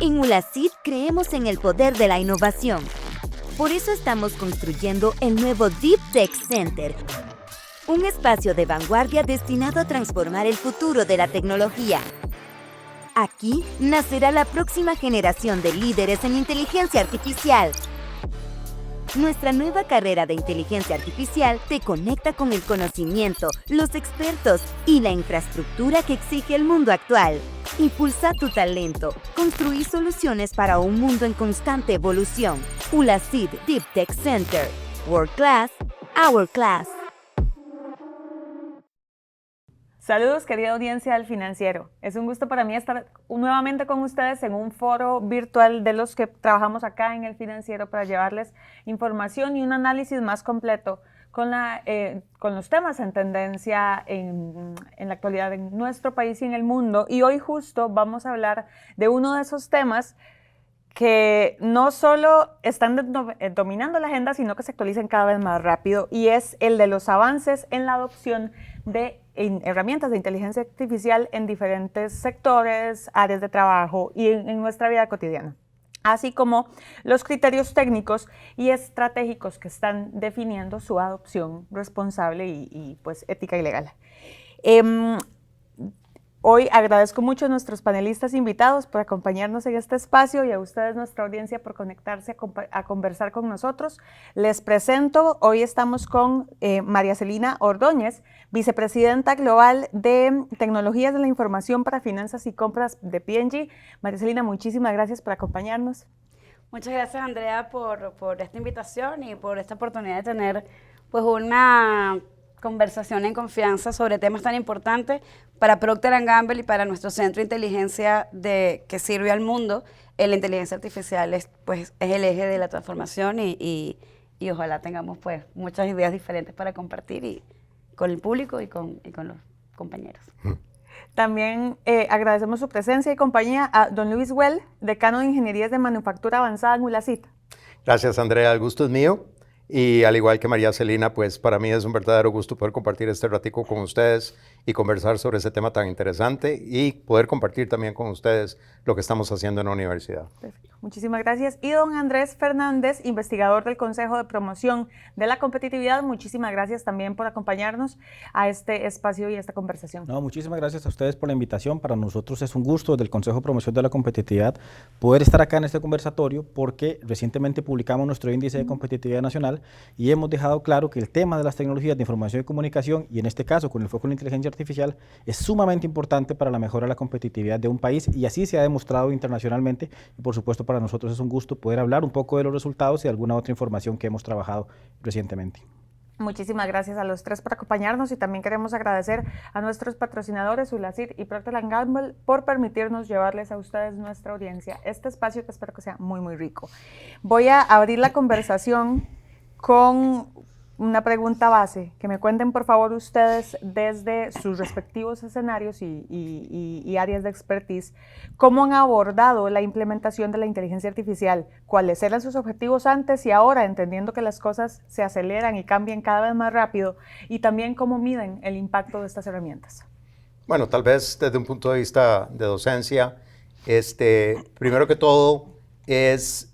En ULACID creemos en el poder de la innovación. Por eso estamos construyendo el nuevo Deep Tech Center, un espacio de vanguardia destinado a transformar el futuro de la tecnología. Aquí nacerá la próxima generación de líderes en inteligencia artificial. Nuestra nueva carrera de inteligencia artificial te conecta con el conocimiento, los expertos y la infraestructura que exige el mundo actual. Impulsa tu talento. Construí soluciones para un mundo en constante evolución. ULACID Deep Tech Center. World Class, Our Class. Saludos, querida audiencia del Financiero. Es un gusto para mí estar nuevamente con ustedes en un foro virtual de los que trabajamos acá en el Financiero para llevarles información y un análisis más completo con los temas en tendencia en la actualidad en nuestro país y en el mundo. Y hoy justo vamos a hablar de uno de esos temas que no solo están dominando la agenda, sino que se actualizan cada vez más rápido, y es el de los avances en la adopción de herramientas de inteligencia artificial en diferentes sectores, áreas de trabajo y en nuestra vida cotidiana, así como los criterios técnicos y estratégicos que están definiendo su adopción responsable y pues ética y legal. Hoy agradezco mucho a nuestros panelistas invitados por acompañarnos en este espacio y a ustedes, nuestra audiencia, por conectarse a conversar con nosotros. Les presento, hoy estamos con María Celina Ordóñez, vicepresidenta global de Tecnologías de la Información para Finanzas y Compras de P&G. María Celina, muchísimas gracias por acompañarnos. Muchas gracias, Andrea, por esta invitación y por esta oportunidad de tener pues una conversación en confianza sobre temas tan importantes para Procter & Gamble y para nuestro centro de inteligencia que sirve al mundo. La inteligencia artificial es el eje de la transformación y ojalá tengamos pues muchas ideas diferentes para compartir con el público y con los compañeros. También agradecemos su presencia y compañía a don Luis Well, decano de Ingenierías de Manufactura Avanzada en ULACID. Gracias, Andrea, el gusto es mío. Y al igual que María Celina, pues para mí es un verdadero gusto poder compartir este ratico con ustedes y conversar sobre ese tema tan interesante y poder compartir también con ustedes lo que estamos haciendo en la universidad. Perfecto. Muchísimas gracias. Y don Andrés Fernández, investigador del Consejo de Promoción de la Competitividad, muchísimas gracias también por acompañarnos a este espacio y a esta conversación. No, muchísimas gracias a ustedes por la invitación. Para nosotros es un gusto desde el Consejo de Promoción de la Competitividad poder estar acá en este conversatorio porque recientemente publicamos nuestro índice de competitividad nacional y hemos dejado claro que el tema de las tecnologías de información y comunicación, y en este caso con el foco en la inteligencia artificial, es sumamente importante para la mejora de la competitividad de un país, y así se ha demostrado internacionalmente. Y por supuesto para nosotros es un gusto poder hablar un poco de los resultados y de alguna otra información que hemos trabajado recientemente. Muchísimas gracias a los tres por acompañarnos, y también queremos agradecer a nuestros patrocinadores ULACID y Procter & Gamble por permitirnos llevarles a ustedes, nuestra audiencia, este espacio que espero que sea muy, muy rico. Voy a abrir la conversación con una pregunta base, que me cuenten por favor ustedes desde sus respectivos escenarios y áreas de expertise, cómo han abordado la implementación de la inteligencia artificial, cuáles eran sus objetivos antes y ahora, entendiendo que las cosas se aceleran y cambian cada vez más rápido, y también cómo miden el impacto de estas herramientas. Bueno, tal vez desde un punto de vista de docencia, primero que todo es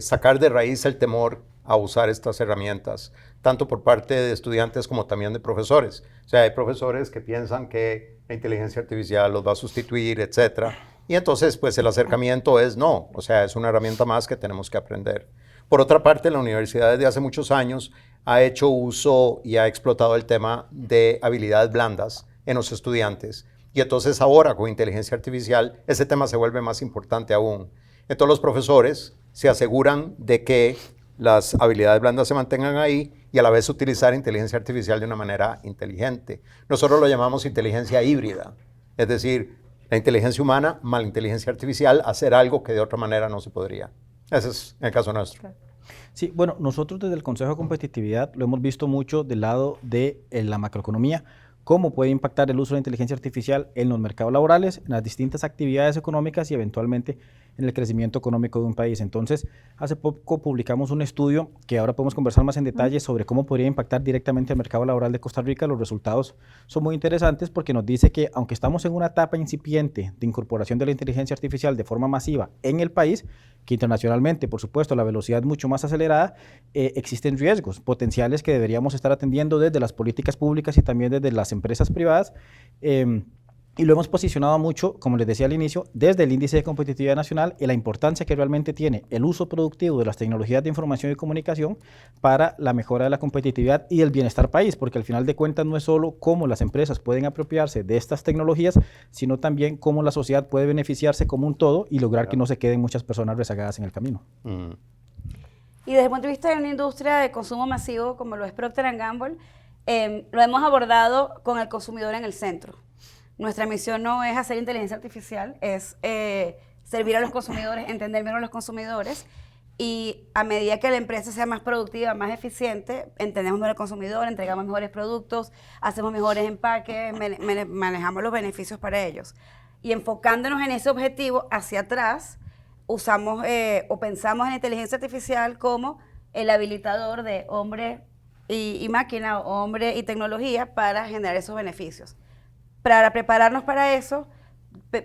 sacar de raíz el temor a usar estas herramientas, tanto por parte de estudiantes como también de profesores. O sea, hay profesores que piensan que la inteligencia artificial los va a sustituir, etcétera, y entonces pues el acercamiento es no, o sea, es una herramienta más que tenemos que aprender. Por otra parte, la universidad desde hace muchos años ha hecho uso y ha explotado el tema de habilidades blandas en los estudiantes, y entonces ahora con inteligencia artificial ese tema se vuelve más importante aún. Entonces los profesores se aseguran de que las habilidades blandas se mantengan ahí y a la vez utilizar inteligencia artificial de una manera inteligente. Nosotros lo llamamos inteligencia híbrida, es decir, la inteligencia humana más la inteligencia artificial, hacer algo que de otra manera no se podría. Ese es el caso nuestro. Sí, bueno, nosotros desde el Consejo de Competitividad lo hemos visto mucho del lado de la macroeconomía, cómo puede impactar el uso de la inteligencia artificial en los mercados laborales, en las distintas actividades económicas y eventualmente en el crecimiento económico de un país. Entonces, hace poco publicamos un estudio que ahora podemos conversar más en detalle sobre cómo podría impactar directamente el mercado laboral de Costa Rica. Los resultados son muy interesantes porque nos dice que aunque estamos en una etapa incipiente de incorporación de la inteligencia artificial de forma masiva en el país, que internacionalmente, por supuesto, la velocidad es mucho más acelerada, existen riesgos potenciales que deberíamos estar atendiendo desde las políticas públicas y también desde las empresas privadas. Y lo hemos posicionado mucho, como les decía al inicio, desde el Índice de Competitividad Nacional y la importancia que realmente tiene el uso productivo de las tecnologías de información y comunicación para la mejora de la competitividad y el bienestar país, porque al final de cuentas no es solo cómo las empresas pueden apropiarse de estas tecnologías, sino también cómo la sociedad puede beneficiarse como un todo y lograr que no se queden muchas personas rezagadas en el camino. Y desde el punto de vista de una industria de consumo masivo como lo es Procter & Gamble, lo hemos abordado con el consumidor en el centro. Nuestra misión no es hacer inteligencia artificial, es servir a los consumidores, entender mejor a los consumidores, y a medida que la empresa sea más productiva, más eficiente, entendemos mejor al consumidor, entregamos mejores productos, hacemos mejores empaques, manejamos los beneficios para ellos. Y enfocándonos en ese objetivo hacia atrás, usamos o pensamos en la inteligencia artificial como el habilitador de hombre y máquina, o hombre y tecnología para generar esos beneficios. Para prepararnos para eso,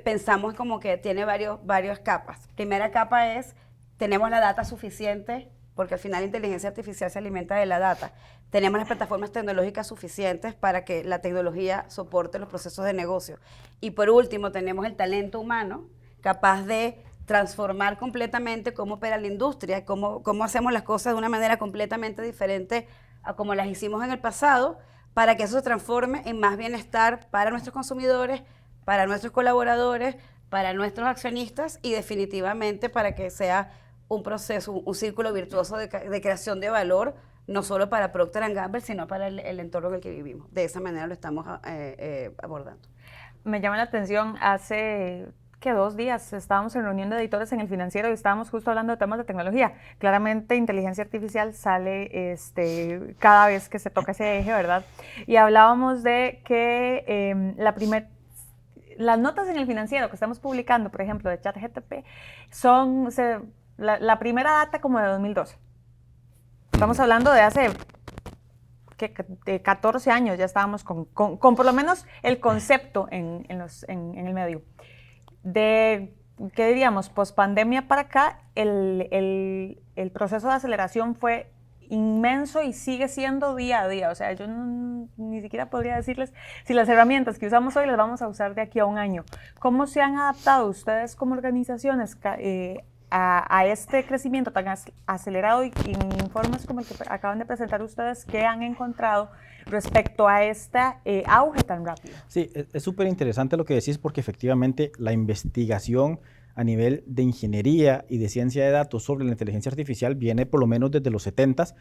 pensamos como que tiene varias capas. Primera capa es, tenemos la data suficiente, porque al final la inteligencia artificial se alimenta de la data. Tenemos las plataformas tecnológicas suficientes para que la tecnología soporte los procesos de negocio. Y por último, tenemos el talento humano capaz de transformar completamente cómo opera la industria, cómo hacemos las cosas de una manera completamente diferente a como las hicimos en el pasado, para que eso se transforme en más bienestar para nuestros consumidores, para nuestros colaboradores, para nuestros accionistas y definitivamente para que sea un proceso, un círculo virtuoso de creación de valor, no solo para Procter & Gamble, sino para el entorno en el que vivimos. De esa manera lo estamos abordando. Me llama la atención, hace 2 días estábamos en reunión de editores en El Financiero y estábamos justo hablando de temas de tecnología. Claramente inteligencia artificial sale cada vez que se toca ese eje, ¿verdad? Y hablábamos de que las notas en El Financiero que estamos publicando, por ejemplo, de ChatGPT, son la primera data como de 2012. Estamos hablando de hace de 14 años, ya estábamos con por lo menos el concepto en el medio. ¿Qué diríamos? Pospandemia para acá, el proceso de aceleración fue inmenso y sigue siendo día a día. O sea, yo ni siquiera podría decirles si las herramientas que usamos hoy las vamos a usar de aquí a un año. ¿Cómo se han adaptado ustedes como organizaciones a este crecimiento tan acelerado y en informes como el que acaban de presentar ustedes, qué han encontrado respecto a este auge tan rápido? Sí, es súper interesante lo que decís porque efectivamente la investigación a nivel de ingeniería y de ciencia de datos sobre la inteligencia artificial viene por lo menos desde los 70s,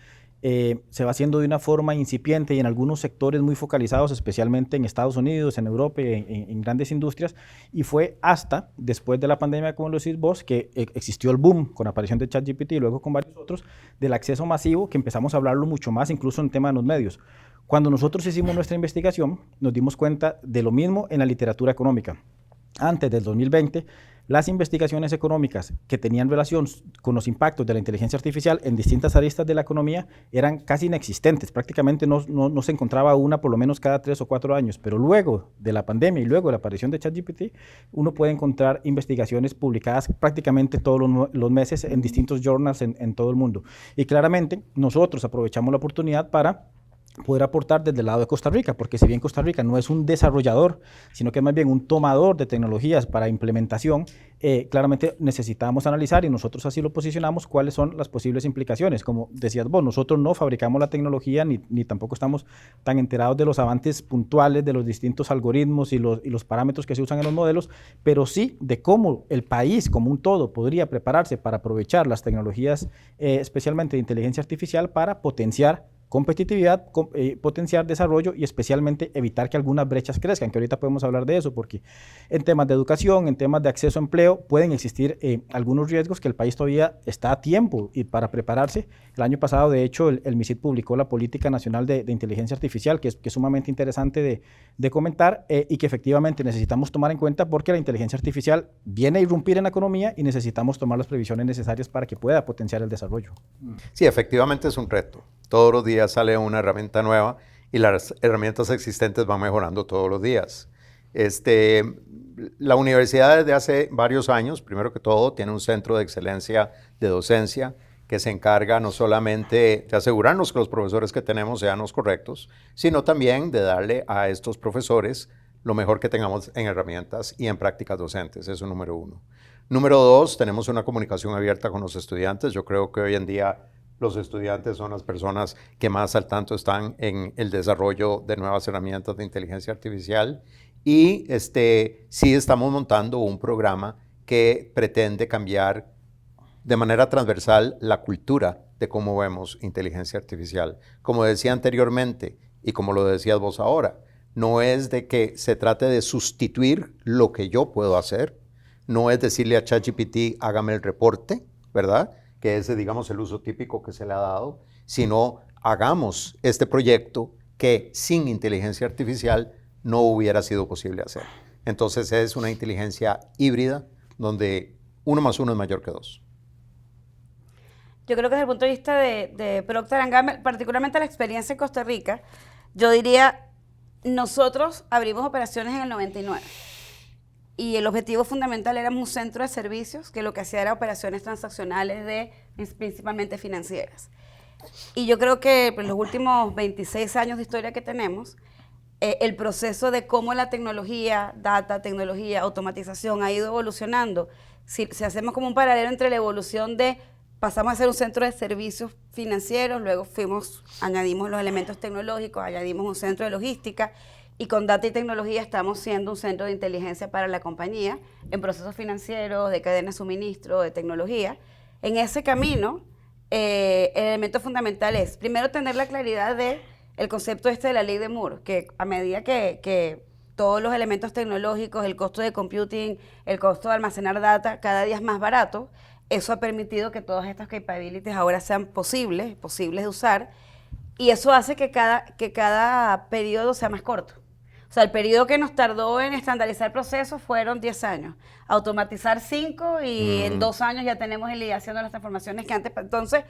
se va haciendo de una forma incipiente y en algunos sectores muy focalizados, especialmente en Estados Unidos, en Europa, en grandes industrias, y fue hasta después de la pandemia, como lo decís vos, que existió el boom con la aparición de ChatGPT y luego con varios otros, del acceso masivo, que empezamos a hablarlo mucho más, incluso en tema de los medios. Cuando nosotros hicimos nuestra investigación, nos dimos cuenta de lo mismo en la literatura económica. Antes del 2020, las investigaciones económicas que tenían relación con los impactos de la inteligencia artificial en distintas aristas de la economía eran casi inexistentes, prácticamente no se encontraba una por lo menos cada 3 o 4 años, pero luego de la pandemia y luego de la aparición de ChatGPT, uno puede encontrar investigaciones publicadas prácticamente todos los meses en distintos journals en todo el mundo. Y claramente nosotros aprovechamos la oportunidad para poder aportar desde el lado de Costa Rica, porque si bien Costa Rica no es un desarrollador, sino que es más bien un tomador de tecnologías para implementación, claramente necesitamos analizar, y nosotros así lo posicionamos, cuáles son las posibles implicaciones. Como decías vos, nosotros no fabricamos la tecnología, ni tampoco estamos tan enterados de los avances puntuales de los distintos algoritmos y los parámetros que se usan en los modelos, pero sí de cómo el país como un todo podría prepararse para aprovechar las tecnologías, especialmente de inteligencia artificial, para potenciar competitividad, potenciar desarrollo y especialmente evitar que algunas brechas crezcan, que ahorita podemos hablar de eso, porque en temas de educación, en temas de acceso a empleo, pueden existir algunos riesgos que el país todavía está a tiempo y para prepararse. El año pasado, de hecho, el MISID publicó la Política Nacional de Inteligencia Artificial, que es sumamente interesante de comentar y que efectivamente necesitamos tomar en cuenta porque la inteligencia artificial viene a irrumpir en la economía y necesitamos tomar las previsiones necesarias para que pueda potenciar el desarrollo. Sí, efectivamente es un reto. Todos los días sale una herramienta nueva y las herramientas existentes van mejorando todos los días. La universidad desde hace varios años, primero que todo, tiene un centro de excelencia de docencia que se encarga no solamente de asegurarnos que los profesores que tenemos sean los correctos, sino también de darle a estos profesores lo mejor que tengamos en herramientas y en prácticas docentes. Eso es número uno. Número dos, tenemos una comunicación abierta con los estudiantes. Yo creo que hoy en día los estudiantes son las personas que más al tanto están en el desarrollo de nuevas herramientas de inteligencia artificial y sí estamos montando un programa que pretende cambiar de manera transversal la cultura de cómo vemos inteligencia artificial. Como decía anteriormente y como lo decías vos ahora, no es de que se trate de sustituir lo que yo puedo hacer, no es decirle a ChatGPT hágame el reporte, ¿verdad? Que ese, digamos, el uso típico que se le ha dado, sino hagamos este proyecto que sin inteligencia artificial no hubiera sido posible hacer. Entonces es una inteligencia híbrida donde 1 más 1 es mayor que 2. Yo creo que desde el punto de vista de Procter & Gamble, particularmente la experiencia en Costa Rica, yo diría, nosotros abrimos operaciones en el 99 y el objetivo fundamental era un centro de servicios que lo que hacía era operaciones transaccionales principalmente financieras. Y yo creo que en los últimos 26 años de historia que tenemos, el proceso de cómo la tecnología, data, tecnología, automatización ha ido evolucionando. Si hacemos como un paralelo entre la evolución de pasamos a ser un centro de servicios financieros, luego añadimos los elementos tecnológicos, añadimos un centro de logística y con data y tecnología estamos siendo un centro de inteligencia para la compañía en procesos financieros, de cadena de suministro, de tecnología. En ese camino, el elemento fundamental es, primero, tener la claridad del concepto de la ley de Moore, que a medida que todos los elementos tecnológicos, el costo de computing, el costo de almacenar data, cada día es más barato. Eso ha permitido que todas estas capabilities ahora sean posibles de usar, y eso hace que cada periodo sea más corto. O sea, el periodo que nos tardó en estandarizar procesos fueron 10 años. Automatizar 5 y en 2 años ya tenemos el IA haciendo las transformaciones que antes. Entonces,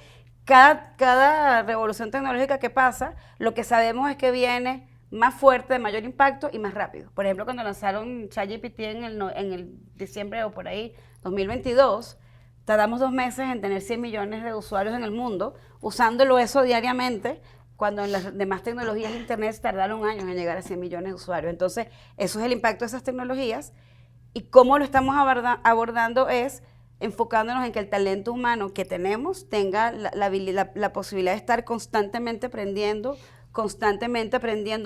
cada revolución tecnológica que pasa, lo que sabemos es que viene más fuerte, de mayor impacto y más rápido. Por ejemplo, cuando lanzaron ChatGPT en el diciembre o por ahí, 2022, tardamos 2 meses en tener 100 millones de usuarios en el mundo, usándolo eso diariamente, cuando en las demás tecnologías de Internet tardaron años en llegar a 100 millones de usuarios. Entonces, eso es el impacto de esas tecnologías. Y cómo lo estamos abordando es enfocándonos en que el talento humano que tenemos tenga la posibilidad de estar constantemente aprendiendo,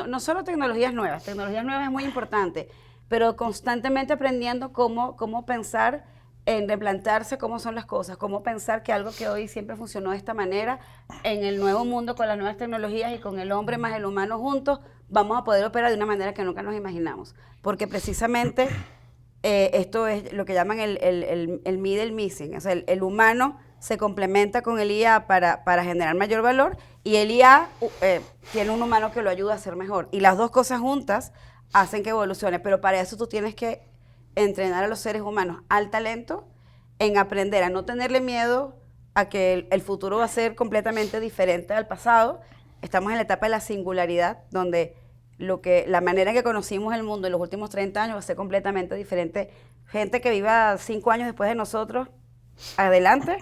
no solo tecnologías nuevas es muy importante, pero constantemente aprendiendo cómo pensar en replantearse cómo son las cosas, cómo pensar que algo que hoy siempre funcionó de esta manera, en el nuevo mundo con las nuevas tecnologías y con el hombre más el humano juntos, vamos a poder operar de una manera que nunca nos imaginamos. Porque precisamente esto es lo que llaman el middle missing, o sea, el humano se complementa con el IA para generar mayor valor y el IA tiene un humano que lo ayuda a ser mejor. Y las dos cosas juntas hacen que evolucione, pero para eso tú tienes que entrenar a los seres humanos al talento, en aprender a no tenerle miedo a que el futuro va a ser completamente diferente al pasado. Estamos en la etapa de la singularidad, donde la manera en que conocimos el mundo en los últimos 30 años va a ser completamente diferente. Gente que viva 5 años después de nosotros, adelante,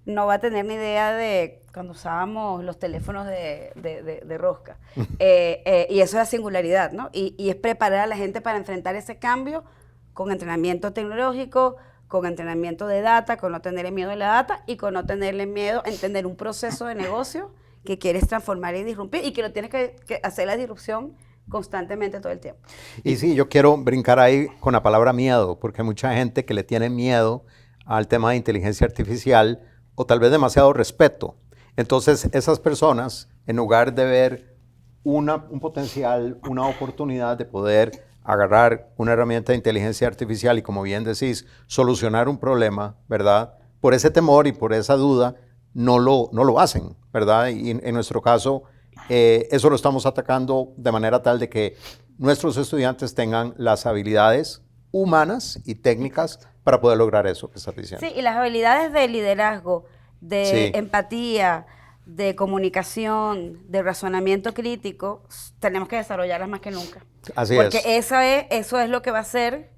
no va a tener ni idea de cuando usábamos los teléfonos de rosca. Y eso es la singularidad, ¿no? Y es preparar a la gente para enfrentar ese cambio con entrenamiento tecnológico, con entrenamiento de data, con no tenerle miedo a la data y con no tenerle miedo a entender un proceso de negocio que quieres transformar y disrumpir y que lo tienes que hacer la disrupción constantemente todo el tiempo. Y sí, yo quiero brincar ahí con la palabra miedo, porque hay mucha gente que le tiene miedo al tema de inteligencia artificial o tal vez demasiado respeto. Entonces, esas personas en lugar de ver un potencial, una oportunidad de poder agarrar una herramienta de inteligencia artificial y, como bien decís, solucionar un problema, ¿verdad? Por ese temor y por esa duda, no lo hacen, ¿verdad? Y en nuestro caso, eso lo estamos atacando de manera tal de que nuestros estudiantes tengan las habilidades humanas y técnicas para poder lograr eso que estás diciendo. Sí, y las habilidades de liderazgo, de Sí. empatía, de comunicación, de razonamiento crítico, tenemos que desarrollarlas más que nunca. Así Porque es. eso es lo que va a hacer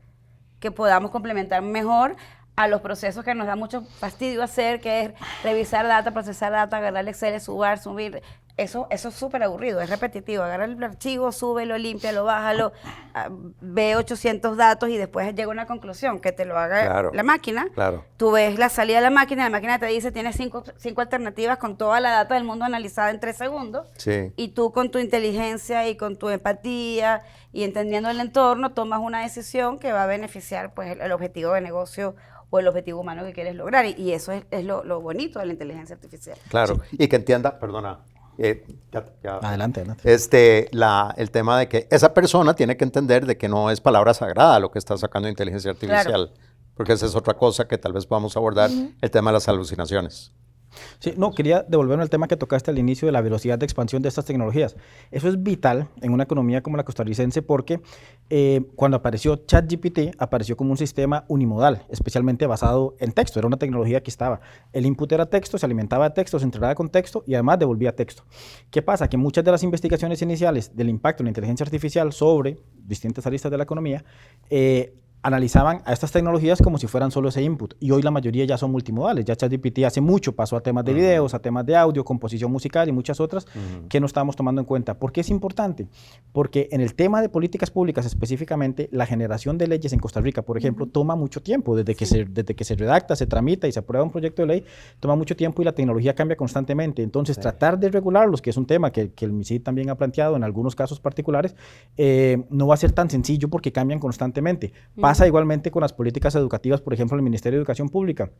que podamos complementar mejor a los procesos que nos da mucho fastidio hacer, que es revisar data, procesar data, agarrar el Excel, subir. Eso es súper aburrido, es repetitivo. Agarra el archivo, súbelo, límpialo, bájalo, ve 800 datos y después llega a una conclusión, que te lo haga Claro, la máquina. claro. Tú ves la salida de la máquina te dice, tienes cinco alternativas con toda la data del mundo analizada en 3 segundos. Sí. Y tú con tu inteligencia y con tu empatía y entendiendo el entorno, tomas una decisión que va a beneficiar pues el objetivo de negocio o el objetivo humano que quieres lograr. Y eso es lo bonito de la inteligencia artificial. Claro, y que entienda, perdona, Adelante. el tema de que esa persona tiene que entender de que no es palabra sagrada lo que está sacando de inteligencia artificial, porque esa es otra cosa que tal vez vamos a abordar, el tema de las alucinaciones. Sí, no, quería devolverme al tema que tocaste al inicio de la velocidad de expansión de estas tecnologías. Eso es vital en una economía como la costarricense porque cuando apareció ChatGPT, apareció como un sistema unimodal, especialmente basado en texto. Era una tecnología que estaba, el input era texto, se alimentaba de texto, se entrenaba con texto y además devolvía texto. ¿Qué pasa? Que muchas de las investigaciones iniciales del impacto de la inteligencia artificial sobre distintas aristas de la economía analizaban a estas tecnologías como si fueran solo ese input, y hoy la mayoría ya son multimodales. Ya ChatGPT hace mucho pasó a temas de videos, a temas de audio, composición musical y muchas otras que no estamos tomando en cuenta. ¿Por qué es importante? Porque en el tema de políticas públicas específicamente, la generación de leyes en Costa Rica, por ejemplo, toma mucho tiempo, desde que se redacta, se tramita y se aprueba un proyecto de ley, toma mucho tiempo y la tecnología cambia constantemente. Entonces, tratar de regularlos, que es un tema que el MISID también ha planteado en algunos casos particulares, no va a ser tan sencillo porque cambian constantemente. Pasa igualmente con las políticas educativas, por ejemplo, el Ministerio de Educación Pública.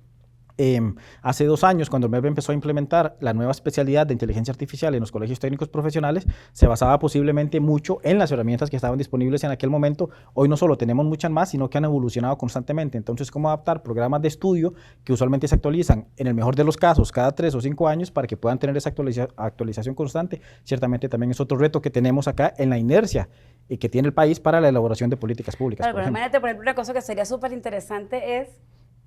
Hace 2 años, cuando el MEP empezó a implementar la nueva especialidad de inteligencia artificial en los colegios técnicos profesionales, se basaba posiblemente mucho en las herramientas que estaban disponibles en aquel momento. Hoy no solo tenemos muchas más, sino que han evolucionado constantemente. Entonces, ¿cómo adaptar programas de estudio que usualmente se actualizan, en el mejor de los casos, cada 3 o 5 años, para que puedan tener esa actualización constante? Ciertamente también es otro reto que tenemos acá en la inercia y que tiene el país para la elaboración de políticas públicas. Claro, por pero ejemplo. imagínate, por ejemplo, una cosa que sería súper interesante es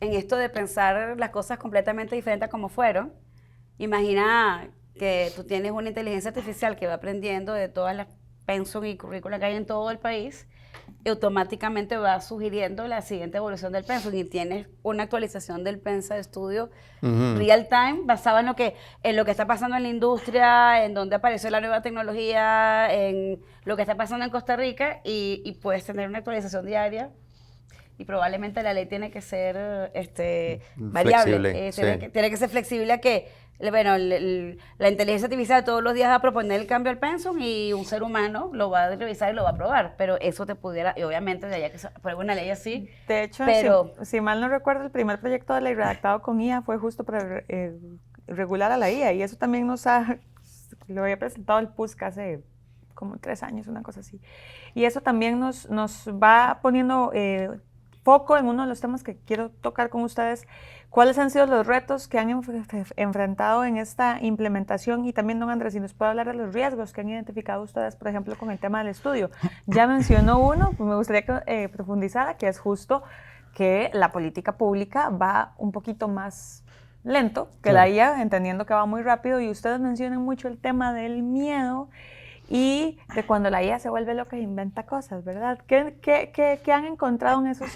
en esto de pensar las cosas completamente diferentes a como fueron. Imagina que tú tienes una inteligencia artificial que va aprendiendo de todas las pensum y currículas que hay en todo el país y automáticamente va sugiriendo la siguiente evolución del pensum y tienes una actualización del pensa de estudio real time basado en lo que está pasando en la industria, en donde apareció la nueva tecnología, en lo que está pasando en Costa Rica y puedes tener una actualización diaria. Y probablemente la ley tiene que ser variable, tiene que ser flexible a que, bueno, la inteligencia artificial todos los días va a proponer el cambio al pensum y un ser humano lo va a revisar y lo va a aprobar, pero eso te pudiera, y obviamente de allá que se apruebe una ley así. De hecho, pero, si mal no recuerdo, el primer proyecto de ley redactado con IA fue justo para regular a la IA, y eso también lo había presentado el PUSC hace como 3 años, una cosa así. Y eso también nos va poniendo foco en uno de los temas que quiero tocar con ustedes. ¿Cuáles han sido los retos que han enfrentado en esta implementación? Y también, don Andrés, si nos puede hablar de los riesgos que han identificado ustedes, por ejemplo, con el tema del estudio. Ya mencionó uno, pues me gustaría que profundizara, que es justo que la política pública va un poquito más lento que la IA, entendiendo que va muy rápido, y ustedes mencionan mucho el tema del miedo y de cuando la IA se vuelve loca e inventa cosas, ¿verdad? ¿Qué han encontrado en esos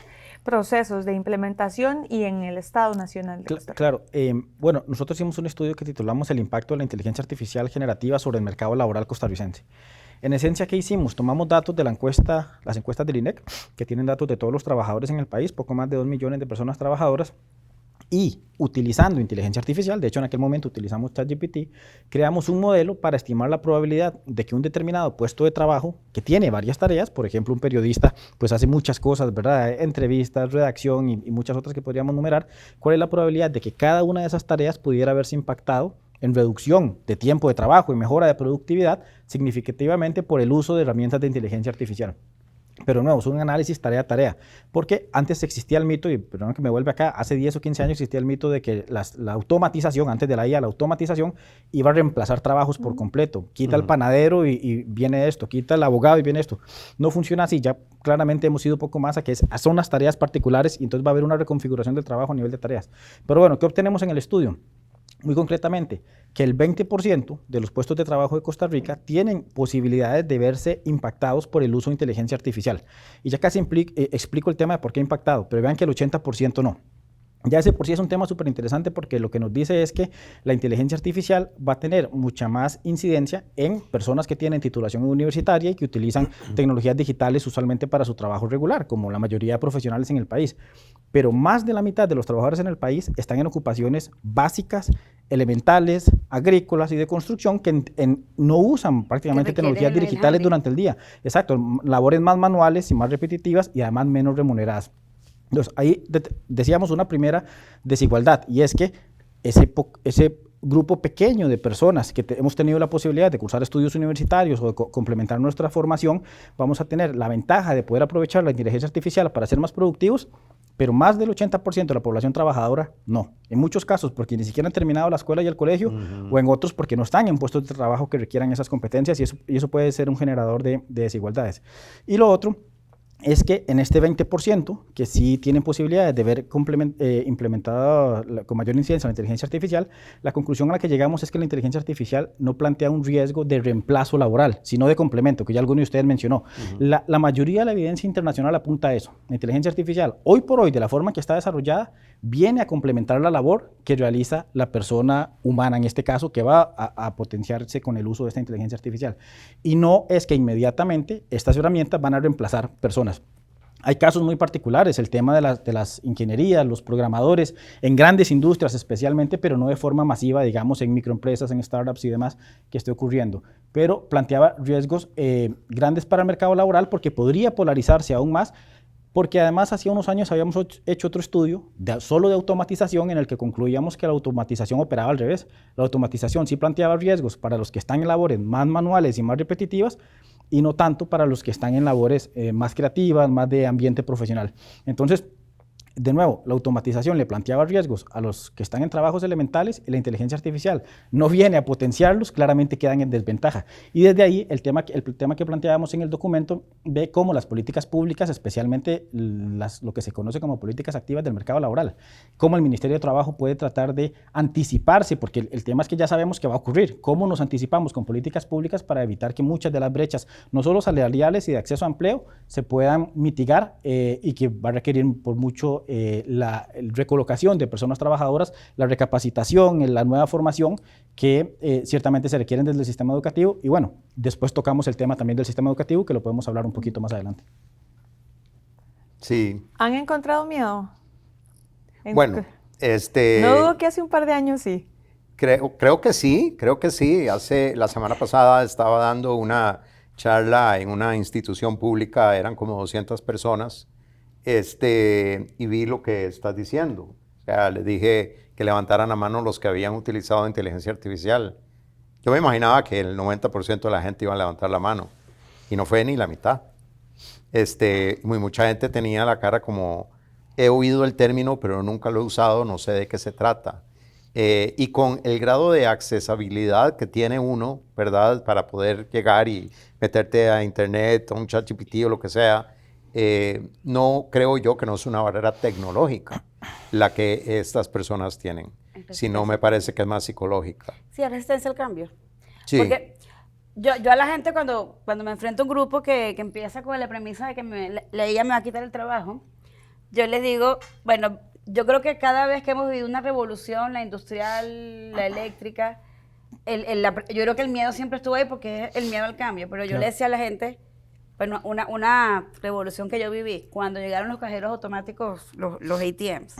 procesos de implementación y en el Estado Nacional de Costa Rica? Claro, bueno, nosotros hicimos un estudio que titulamos El impacto de la inteligencia artificial generativa sobre el mercado laboral costarricense. En esencia, ¿qué hicimos? Tomamos datos de las encuestas del INEC, que tienen datos de todos los trabajadores en el país, poco más de 2 millones de personas trabajadoras, y utilizando inteligencia artificial, de hecho en aquel momento utilizamos ChatGPT, creamos un modelo para estimar la probabilidad de que un determinado puesto de trabajo, que tiene varias tareas, por ejemplo un periodista pues hace muchas cosas, ¿verdad? Entrevistas, redacción y muchas otras que podríamos numerar, ¿cuál es la probabilidad de que cada una de esas tareas pudiera haberse impactado en reducción de tiempo de trabajo y mejora de productividad significativamente por el uso de herramientas de inteligencia artificial. Pero de nuevo, es un análisis tarea a tarea, porque antes existía el mito, y perdón que me vuelve acá, hace 10 o 15 años existía el mito de que la automatización, antes de la IA, la automatización iba a reemplazar trabajos por completo. Quita el panadero y viene esto, quita el abogado y viene esto. No funciona así, ya claramente hemos ido un poco más a que son las tareas particulares y entonces va a haber una reconfiguración del trabajo a nivel de tareas. Pero bueno, ¿qué obtenemos en el estudio? Muy concretamente, que el 20% de los puestos de trabajo de Costa Rica tienen posibilidades de verse impactados por el uso de inteligencia artificial. Y ya casi explico el tema de por qué impactado, pero vean que el 80% no. Ya ese por sí es un tema súper interesante porque lo que nos dice es que la inteligencia artificial va a tener mucha más incidencia en personas que tienen titulación universitaria y que utilizan tecnologías digitales usualmente para su trabajo regular, como la mayoría de profesionales en el país. Pero más de la mitad de los trabajadores en el país están en ocupaciones básicas, elementales, agrícolas y de construcción que no usan prácticamente tecnologías digitales durante el día. Exacto, labores más manuales y más repetitivas y además menos remuneradas. Entonces, ahí decíamos una primera desigualdad, y es que ese grupo pequeño de personas que hemos tenido la posibilidad de cursar estudios universitarios o de complementar nuestra formación, vamos a tener la ventaja de poder aprovechar la inteligencia artificial para ser más productivos, pero más del 80% de la población trabajadora no. En muchos casos porque ni siquiera han terminado la escuela y el colegio, o en otros porque no están en puestos de trabajo que requieran esas competencias, y eso puede ser un generador de desigualdades. Y lo otro es que en este 20% que sí tienen posibilidades de ver implementada con mayor incidencia la inteligencia artificial, la conclusión a la que llegamos es que la inteligencia artificial no plantea un riesgo de reemplazo laboral, sino de complemento, que ya alguno de ustedes mencionó. La mayoría de la evidencia internacional apunta a eso. La inteligencia artificial, hoy por hoy, de la forma que está desarrollada, viene a complementar la labor que realiza la persona humana, en este caso, que va a potenciarse con el uso de esta inteligencia artificial. Y no es que inmediatamente estas herramientas van a reemplazar personas. Hay casos muy particulares, el tema de las ingenierías, los programadores, en grandes industrias especialmente, pero no de forma masiva, digamos, en microempresas, en startups y demás, que esté ocurriendo. Pero planteaba riesgos grandes para el mercado laboral porque podría polarizarse aún más, porque además hace unos años habíamos hecho otro estudio solo de automatización en el que concluíamos que la automatización operaba al revés. La automatización sí planteaba riesgos para los que están en labores más manuales y más repetitivas, y no tanto para los que están en labores más creativas, más de ambiente profesional. Entonces, de nuevo, la automatización le planteaba riesgos a los que están en trabajos elementales y la inteligencia artificial no viene a potenciarlos, claramente quedan en desventaja. Y desde ahí el tema que planteábamos en el documento ve cómo las políticas públicas, especialmente lo que se conoce como políticas activas del mercado laboral, cómo el Ministerio de Trabajo puede tratar de anticiparse, porque el tema es que ya sabemos que va a ocurrir, cómo nos anticipamos con políticas públicas para evitar que muchas de las brechas, no solo salariales y de acceso a empleo, se puedan mitigar y que va a requerir por mucho la recolocación de personas trabajadoras, la recapacitación, la nueva formación que ciertamente se requieren desde el sistema educativo. Y bueno, después tocamos el tema también del sistema educativo, que lo podemos hablar un poquito más adelante. Sí. ¿Han encontrado miedo? Bueno, No dudo que hace un par de años sí. Creo que sí. La semana pasada estaba dando una charla en una institución pública, eran como 200 personas, y vi lo que estás diciendo. O sea, les dije que levantaran la mano los que habían utilizado inteligencia artificial. Yo me imaginaba que el 90% de la gente iba a levantar la mano, y no fue ni la mitad. Mucha gente tenía la cara como, he oído el término, pero nunca lo he usado, no sé de qué se trata. Y con el grado de accesibilidad que tiene uno, ¿verdad? Para poder llegar y meterte a internet, a un ChatGPT o lo que sea, no creo yo que no es una barrera tecnológica la que estas personas tienen, sino me parece que es más psicológica. Sí, es resistencia al cambio. Sí. Porque yo a la gente cuando me enfrento a un grupo que empieza con la premisa de que la IA me va a quitar el trabajo, yo les digo, bueno, yo creo que cada vez que hemos vivido una revolución, la industrial, la eléctrica, yo creo que el miedo siempre estuvo ahí porque es el miedo al cambio, pero yo le decía a la gente, bueno, una revolución que yo viví, cuando llegaron los cajeros automáticos, los ATMs,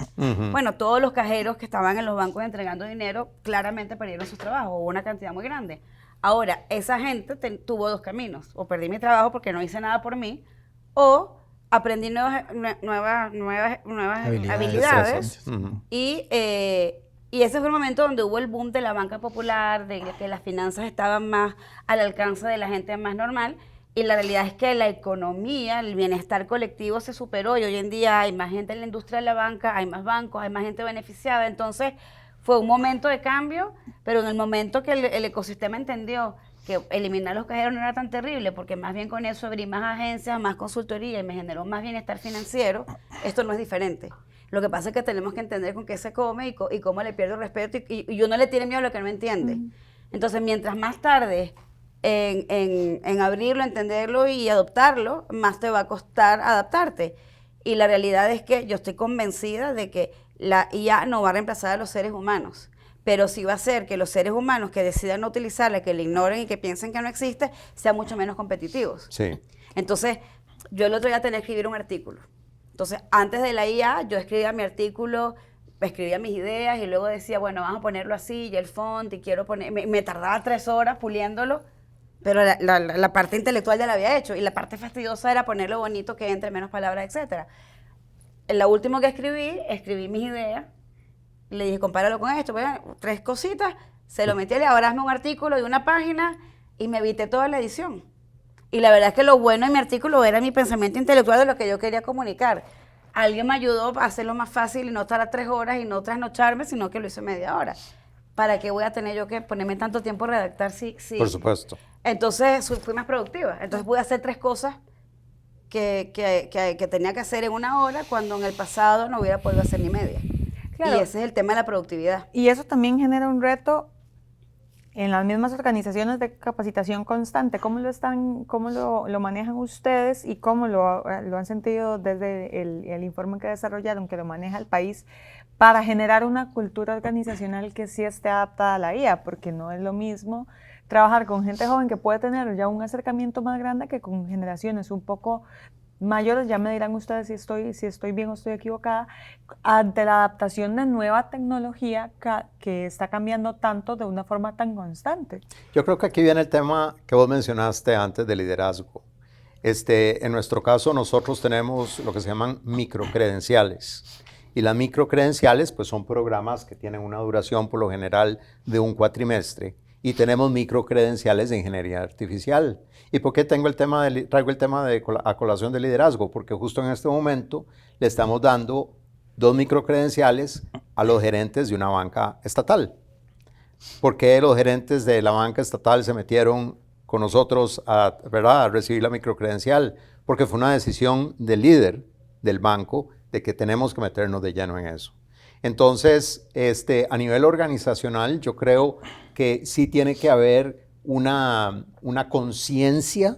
bueno, todos los cajeros que estaban en los bancos entregando dinero claramente perdieron sus trabajos, hubo una cantidad muy grande. Ahora, esa gente tuvo dos caminos, o perdí mi trabajo porque no hice nada por mí, o aprendí nuevas habilidades y Y ese fue el momento donde hubo el boom de la banca popular, de que las finanzas estaban más al alcance de la gente más normal. Y la realidad es que la economía, el bienestar colectivo se superó y hoy en día hay más gente en la industria de la banca, hay más bancos, hay más gente beneficiada. Entonces fue un momento de cambio, pero en el momento que el ecosistema entendió que eliminar los cajeros no era tan terrible, porque más bien con eso abrí más agencias, más consultoría y me generó más bienestar financiero, esto no es diferente. Lo que pasa es que tenemos que entender con qué se come y cómo le pierdo respeto y uno le tiene miedo a lo que no entiende. Entonces, mientras más tarde en abrirlo, entenderlo y adoptarlo, más te va a costar adaptarte. Y la realidad es que yo estoy convencida de que la IA no va a reemplazar a los seres humanos, pero sí va a hacer que los seres humanos que decidan no utilizarla, que la ignoren y que piensen que no existe, sean mucho menos competitivos. Sí. Entonces, yo el otro día tenía que escribir un artículo. Entonces, antes de la IA, yo escribía mi artículo, escribía mis ideas y luego decía, bueno, vamos a ponerlo así, y el font, y quiero poner... Me tardaba 3 horas puliéndolo, pero la parte intelectual ya la había hecho, y la parte fastidiosa era ponerlo bonito, que entre menos palabras, etc. En la última que escribí mis ideas, le dije, compáralo con esto, bueno, 3 cositas, se lo metí, ahora hazme un artículo de una página, y me evité toda la edición. Y la verdad es que lo bueno de mi artículo era mi pensamiento intelectual de lo que yo quería comunicar. Alguien me ayudó a hacerlo más fácil y no estar a 3 horas y no trasnocharme, sino que lo hice media hora. ¿Para qué voy a tener yo que ponerme tanto tiempo a redactar? Sí. Por supuesto. Entonces fui más productiva. Entonces pude hacer 3 cosas que tenía que hacer en 1 hora, cuando en el pasado no hubiera podido hacer ni media. Claro. Y ese es el tema de la productividad. Y eso también genera un reto en las mismas organizaciones de capacitación constante. ¿Cómo lo manejan ustedes y cómo lo han sentido desde el informe que desarrollaron, que lo maneja el país, para generar una cultura organizacional que sí esté adaptada a la IA? Porque no es lo mismo trabajar con gente joven que puede tener ya un acercamiento más grande que con generaciones un poco mayores. Ya me dirán ustedes si estoy bien o estoy equivocada, ante la adaptación de nueva tecnología que está cambiando tanto de una forma tan constante. Yo creo que aquí viene el tema que vos mencionaste antes de liderazgo. En nuestro caso, nosotros tenemos lo que se llaman microcredenciales. Y las microcredenciales pues, son programas que tienen una duración por lo general de un cuatrimestre. Y tenemos microcredenciales de ingeniería artificial. ¿Y por qué traigo el tema a colación de liderazgo? Porque justo en este momento le estamos dando 2 microcredenciales a los gerentes de una banca estatal. ¿Por qué los gerentes de la banca estatal se metieron con nosotros a recibir la microcredencial? Porque fue una decisión del líder del banco de que tenemos que meternos de lleno en eso. Entonces, a nivel organizacional, yo creo que sí tiene que haber una conciencia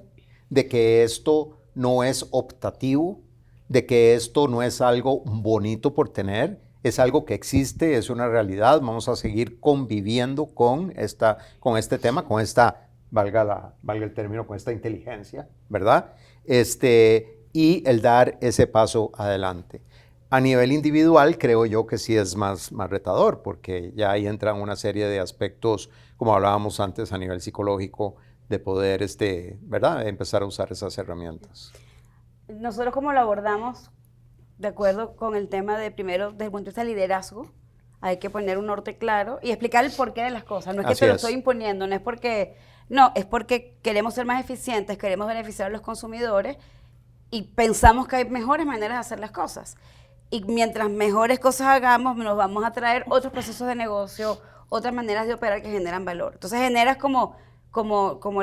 de que esto no es optativo, de que esto no es algo bonito por tener, es algo que existe, es una realidad. Vamos a seguir conviviendo con este tema, con esta, valga el término, con esta inteligencia, ¿verdad? Y el dar ese paso adelante. A nivel individual, creo yo que sí es más retador, porque ya ahí entran una serie de aspectos, como hablábamos antes, a nivel psicológico, de poder, ¿verdad?, empezar a usar esas herramientas. Nosotros, como lo abordamos, de acuerdo con el tema de, primero, desde el punto de vista del liderazgo, hay que poner un norte claro y explicar el porqué de las cosas. No es que te lo estoy imponiendo, no, es porque queremos ser más eficientes, queremos beneficiar a los consumidores y pensamos que hay mejores maneras de hacer las cosas. Y mientras mejores cosas hagamos, nos vamos a traer otros procesos de negocio, otras maneras de operar que generan valor. Entonces generas como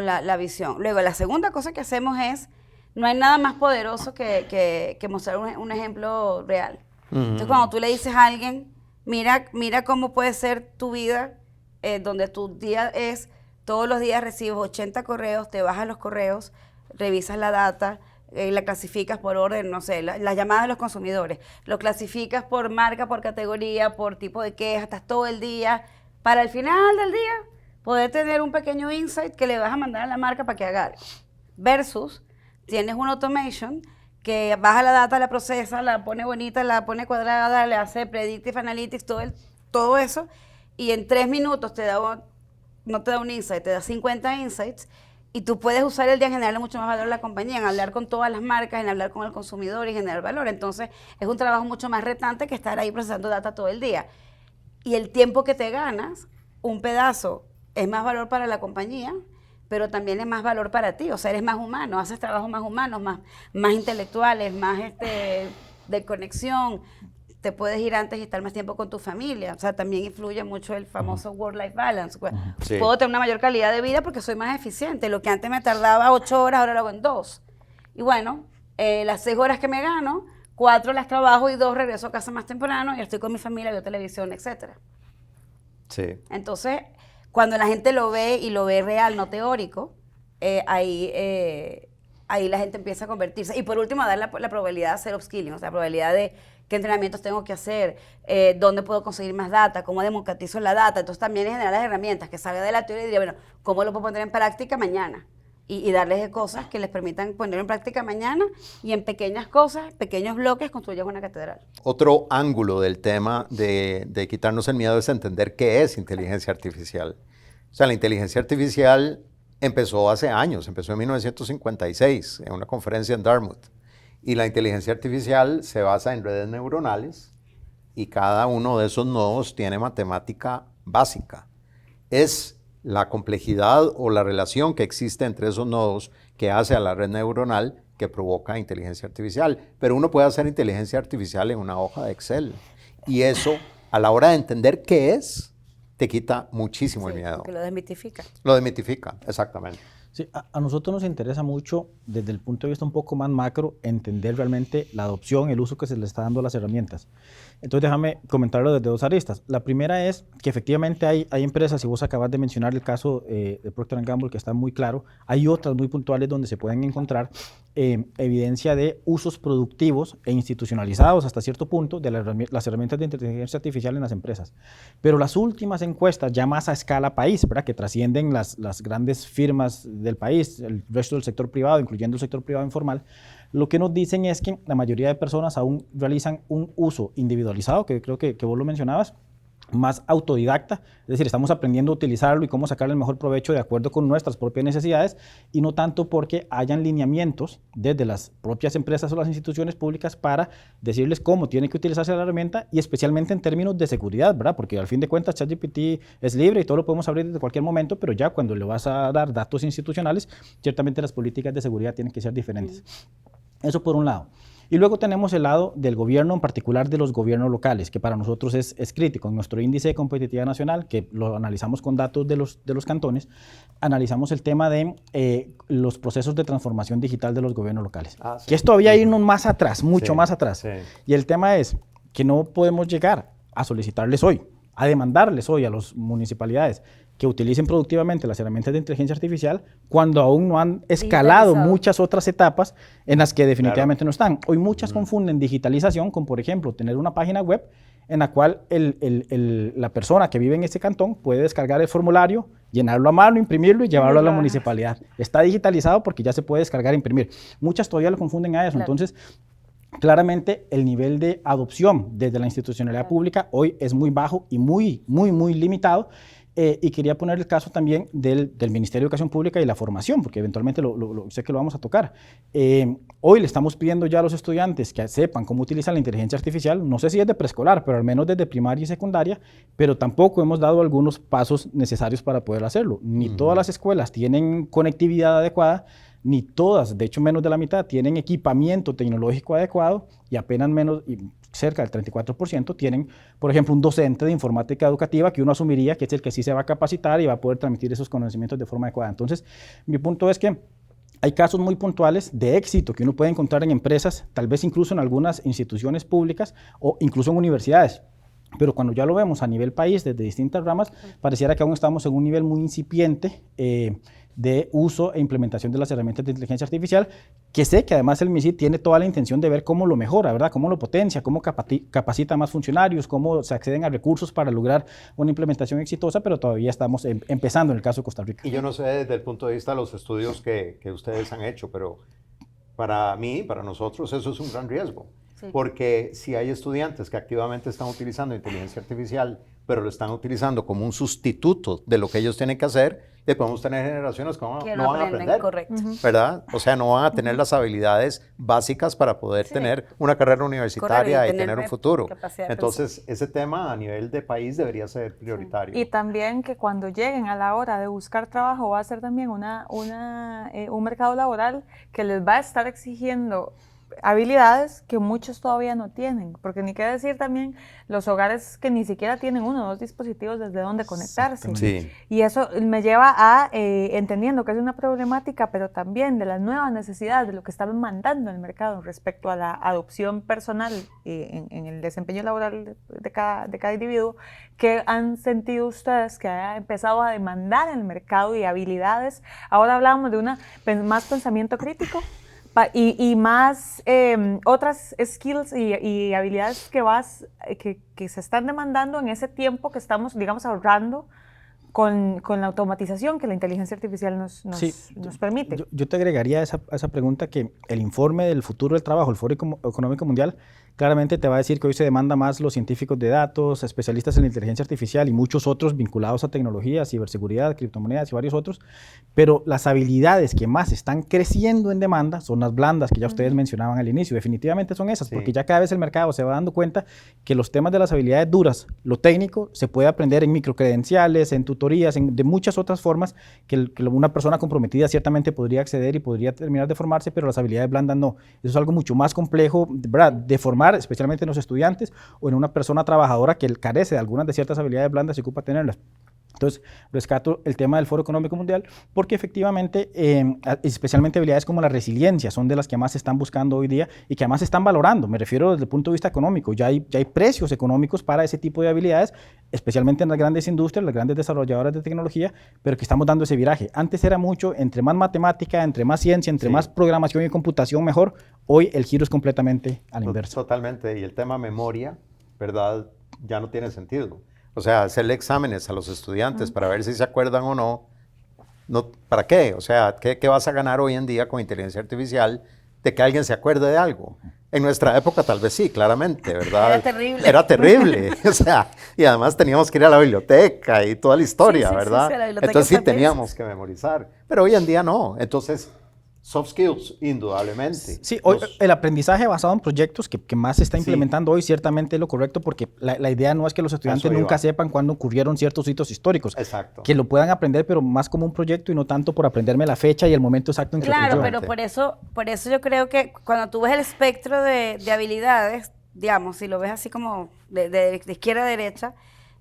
la visión. Luego, la segunda cosa que hacemos es, no hay nada más poderoso que mostrar un ejemplo real. Entonces, cuando tú le dices a alguien, mira cómo puede ser tu vida, donde tu día es, todos los días recibes 80 correos, te bajas los correos, revisas la data, la clasificas por orden, no sé, las llamadas de los consumidores, lo clasificas por marca, por categoría, por tipo de queja, estás todo el día, para al final del día poder tener un pequeño insight que le vas a mandar a la marca para que haga algo. Versus, tienes una automation que baja la data, la procesa, la pone bonita, la pone cuadrada, le hace predictive analytics, todo eso, y en 3 minutos no te da un insight, te da 50 insights. Y tú puedes usar el día en generarle mucho más valor a la compañía, en hablar con todas las marcas, en hablar con el consumidor y generar valor. Entonces, es un trabajo mucho más retante que estar ahí procesando data todo el día. y el tiempo que te ganas, un pedazo es más valor para la compañía, pero también es más valor para ti, o sea, eres más humano, haces trabajos más humanos, más intelectuales, más de conexión, te puedes ir antes y estar más tiempo con tu familia, o sea, también influye mucho el famoso work-life balance. Sí. Puedo tener una mayor calidad de vida porque soy más eficiente, lo que antes me tardaba 8 horas, ahora lo hago en 2. Y bueno, las 6 horas que me gano, 4 las trabajo y 2 regreso a casa más temprano y estoy con mi familia, veo televisión, etcétera. Sí. Entonces, cuando la gente lo ve y lo ve real, no teórico, ahí la gente empieza a convertirse. Y por último, dar la probabilidad de hacer upskilling, o sea, la probabilidad de qué entrenamientos tengo que hacer, dónde puedo conseguir más data, cómo democratizo la data. Entonces, también es generar las herramientas que salga de la teoría y diría, bueno, ¿cómo lo puedo poner en práctica mañana? Y darles cosas que les permitan poner en práctica mañana y en pequeñas cosas, pequeños bloques, construyes una catedral. Otro ángulo del tema de quitarnos el miedo es entender qué es inteligencia artificial. O sea, la inteligencia artificial empezó hace años, empezó en 1956 en una conferencia en Dartmouth. Y la inteligencia artificial se basa en redes neuronales y cada uno de esos nodos tiene matemática básica. Es la complejidad o la relación que existe entre esos nodos que hace a la red neuronal que provoca inteligencia artificial. Pero uno puede hacer inteligencia artificial en una hoja de Excel. Y eso, a la hora de entender qué es, te quita muchísimo el miedo. Porque lo desmitifica. Lo desmitifica, exactamente. Sí, a nosotros nos interesa mucho, desde el punto de vista un poco más macro, entender realmente la adopción, el uso que se le está dando a las herramientas. Entonces, déjame comentarlo desde 2 aristas. La primera es que efectivamente hay empresas, y vos acabas de mencionar el caso de Procter & Gamble, que está muy claro. Hay otras muy puntuales donde se pueden encontrar evidencia de usos productivos e institucionalizados hasta cierto punto de las herramientas de inteligencia artificial en las empresas. Pero las últimas encuestas, ya más a escala país, ¿verdad?, que trascienden las grandes firmas del país, el resto del sector privado, incluyendo el sector privado informal, lo que nos dicen es que la mayoría de personas aún realizan un uso individualizado, que creo que vos lo mencionabas, más autodidacta, es decir, estamos aprendiendo a utilizarlo y cómo sacarle el mejor provecho de acuerdo con nuestras propias necesidades y no tanto porque hayan lineamientos desde las propias empresas o las instituciones públicas para decirles cómo tiene que utilizarse la herramienta y especialmente en términos de seguridad, ¿verdad? Porque al fin de cuentas ChatGPT es libre y todo lo podemos abrir desde cualquier momento, pero ya cuando le vas a dar datos institucionales, ciertamente las políticas de seguridad tienen que ser diferentes. Eso por un lado. Y luego tenemos el lado del gobierno, en particular de los gobiernos locales, que para nosotros es crítico. En nuestro índice de competitividad nacional, que lo analizamos con datos de los cantones, analizamos el tema de los procesos de transformación digital de los gobiernos locales. Sí. Que es todavía irnos más atrás, mucho más atrás. Sí. Y el tema es que no podemos llegar a solicitarles hoy, a demandarles hoy a las municipalidades que utilicen productivamente las herramientas de inteligencia artificial cuando aún no han escalado muchas otras etapas en las que definitivamente no están. Hoy muchas confunden digitalización con, por ejemplo, tener una página web en la cual la persona que vive en ese cantón puede descargar el formulario, llenarlo a mano, imprimirlo y llevarlo a la municipalidad. Está digitalizado porque ya se puede descargar e imprimir. Muchas todavía lo confunden a eso. Claro. Entonces, claramente el nivel de adopción desde la institucionalidad pública hoy es muy bajo y muy limitado. Y quería poner el caso también del Ministerio de Educación Pública y la formación, porque eventualmente sé que lo vamos a tocar. Hoy le estamos pidiendo ya a los estudiantes que sepan cómo utilizar la inteligencia artificial, no sé si es de preescolar, pero al menos desde primaria y secundaria, pero tampoco hemos dado algunos pasos necesarios para poder hacerlo. Ni todas las escuelas tienen conectividad adecuada, ni todas, de hecho menos de la mitad, tienen equipamiento tecnológico adecuado y apenas cerca del 34% tienen, por ejemplo, un docente de informática educativa que uno asumiría que es el que sí se va a capacitar y va a poder transmitir esos conocimientos de forma adecuada. Entonces, mi punto es que hay casos muy puntuales de éxito que uno puede encontrar en empresas, tal vez incluso en algunas instituciones públicas o incluso en universidades. Pero cuando ya lo vemos a nivel país, desde distintas ramas, pareciera que aún estamos en un nivel muy incipiente de uso e implementación de las herramientas de inteligencia artificial, que sé que además el MISID tiene toda la intención de ver cómo lo mejora, ¿verdad? Cómo lo potencia, cómo capacita a más funcionarios, cómo se acceden a recursos para lograr una implementación exitosa, pero todavía estamos empezando en el caso de Costa Rica. Y yo no sé desde el punto de vista de los estudios que ustedes han hecho, pero para mí, para nosotros, eso es un gran riesgo. Sí. Porque si hay estudiantes que activamente están utilizando inteligencia artificial, pero lo están utilizando como un sustituto de lo que ellos tienen que hacer, podemos tener generaciones que Que no van a aprender, correcto. ¿verdad? O sea, no van a tener las habilidades básicas para poder tener una carrera universitaria Correcto, y tener un futuro. capacidad de Entonces, ese tema a nivel de país debería ser prioritario. Y también que cuando lleguen a la hora de buscar trabajo va a ser también un mercado laboral que les va a estar exigiendo habilidades que muchos todavía no tienen, porque ni qué decir también los hogares que ni siquiera tienen 1 o 2 dispositivos desde donde conectarse. Sí. Y eso me lleva a, entendiendo que es una problemática, pero también de las nuevas necesidades, de lo que está demandando el mercado respecto a la adopción personal en el desempeño laboral de cada individuo, ¿qué han sentido ustedes que ha empezado a demandar el mercado y habilidades? Ahora hablábamos de más pensamiento crítico, y más otras skills y habilidades que se están demandando en ese tiempo que estamos, digamos, ahorrando con la automatización que la inteligencia artificial nos permite. Yo te agregaría a esa pregunta que el informe del futuro del trabajo, el Foro Económico Mundial, claramente te va a decir que hoy se demanda más los científicos de datos, especialistas en inteligencia artificial y muchos otros vinculados a tecnología, ciberseguridad, criptomonedas y varios otros, pero las habilidades que más están creciendo en demanda son las blandas que ya ustedes mencionaban al inicio. Definitivamente son esas, porque ya cada vez el mercado se va dando cuenta que los temas de las habilidades duras, lo técnico, se puede aprender en microcredenciales, en tutorías, de muchas otras formas que una persona comprometida ciertamente podría acceder y podría terminar de formarse, pero las habilidades blandas no. Eso es algo mucho más complejo, ¿verdad?, de formar, especialmente en los estudiantes o en una persona trabajadora que carece de algunas de ciertas habilidades blandas y ocupa tenerlas. Entonces, rescato el tema del Foro Económico Mundial porque efectivamente, especialmente habilidades como la resiliencia, son de las que más se están buscando hoy día y que además se están valorando. Me refiero desde el punto de vista económico. Ya hay precios económicos para ese tipo de habilidades, especialmente en las grandes industrias, las grandes desarrolladoras de tecnología, pero que estamos dando ese viraje. Antes era mucho, entre más matemática, entre más ciencia, entre más programación y computación, mejor. Hoy el giro es completamente a la inversa. Totalmente. Y el tema memoria, ¿verdad?, ya no tiene sentido. O sea, hacerle exámenes a los estudiantes para ver si se acuerdan o no, ¿para qué? O sea, ¿qué vas a ganar hoy en día con inteligencia artificial de que alguien se acuerde de algo? En nuestra época tal vez sí, claramente, ¿verdad? Era terrible. Era terrible, o sea, y además teníamos que ir a la biblioteca y toda la historia, ¿verdad? Sí, la biblioteca Entonces sí fue teníamos que memorizar, pero hoy en día no. Entonces, soft skills, indudablemente. Sí, hoy el aprendizaje basado en proyectos que más se está implementando hoy ciertamente es lo correcto porque la idea no es que los estudiantes nunca sepan cuándo ocurrieron ciertos hitos históricos. Exacto. Que lo puedan aprender, pero más como un proyecto y no tanto por aprenderme la fecha y el momento exacto en que ocurrió. Claro, pero por eso yo creo que cuando tú ves el espectro de habilidades, digamos, si lo ves así como de izquierda a derecha,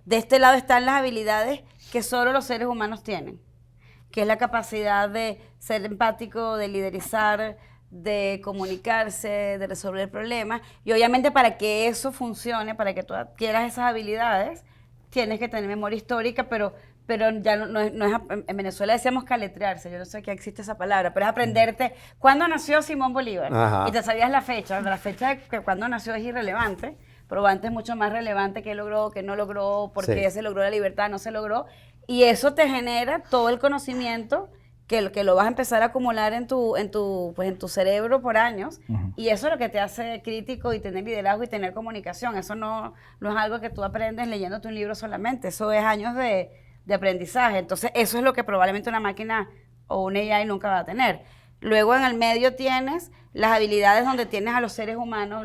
de este lado están las habilidades que solo los seres humanos tienen, que es la capacidad de ser empático, de liderizar, de comunicarse, de resolver problemas. Y obviamente para que eso funcione, para que tú adquieras esas habilidades, tienes que tener memoria histórica, pero ya no es, en Venezuela decíamos caletrearse, yo no sé qué existe esa palabra, pero es aprenderte cuándo nació Simón Bolívar. Ajá. Y te sabías la fecha de que cuando nació es irrelevante, pero antes es mucho más relevante qué logró, qué no logró, por qué se logró la libertad, no se logró. Y eso te genera todo el conocimiento que lo vas a empezar a acumular en tu cerebro por años. Y eso es lo que te hace crítico y tener liderazgo y tener comunicación. Eso no es algo que tú aprendes leyéndote un libro solamente. Eso es años de aprendizaje. Entonces, eso es lo que probablemente una máquina o un AI nunca va a tener. Luego, en el medio tienes las habilidades donde tienes a los seres humanos,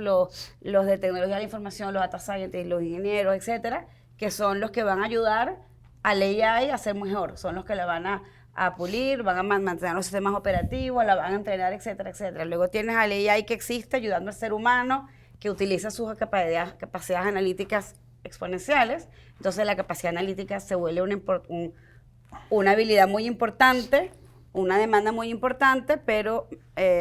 los de tecnología de la información, los data scientists, los ingenieros, etcétera, que son los que van a ayudar al AI a ser mejor. Son los que la van a pulir, van a mantener los sistemas operativos, la van a entrenar, etcétera, etcétera. Luego tienes al AI que existe ayudando al ser humano, que utiliza sus capacidades analíticas exponenciales. Entonces la capacidad analítica se vuelve una habilidad muy importante, una demanda muy importante, pero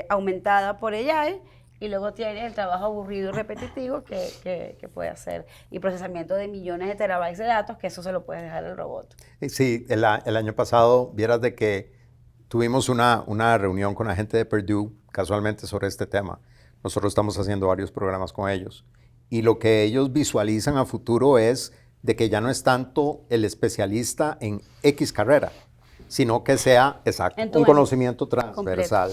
aumentada por AI. Y luego tienes el trabajo aburrido y repetitivo que puede hacer. Y procesamiento de millones de terabytes de datos, que eso se lo puedes dejar al robot. Sí, el año pasado, vieras de que tuvimos una reunión con la gente de Purdue, casualmente sobre este tema. Nosotros estamos haciendo varios programas con ellos. Y lo que ellos visualizan a futuro es de que ya no es tanto el especialista en X carrera, sino que sea un conocimiento transversal.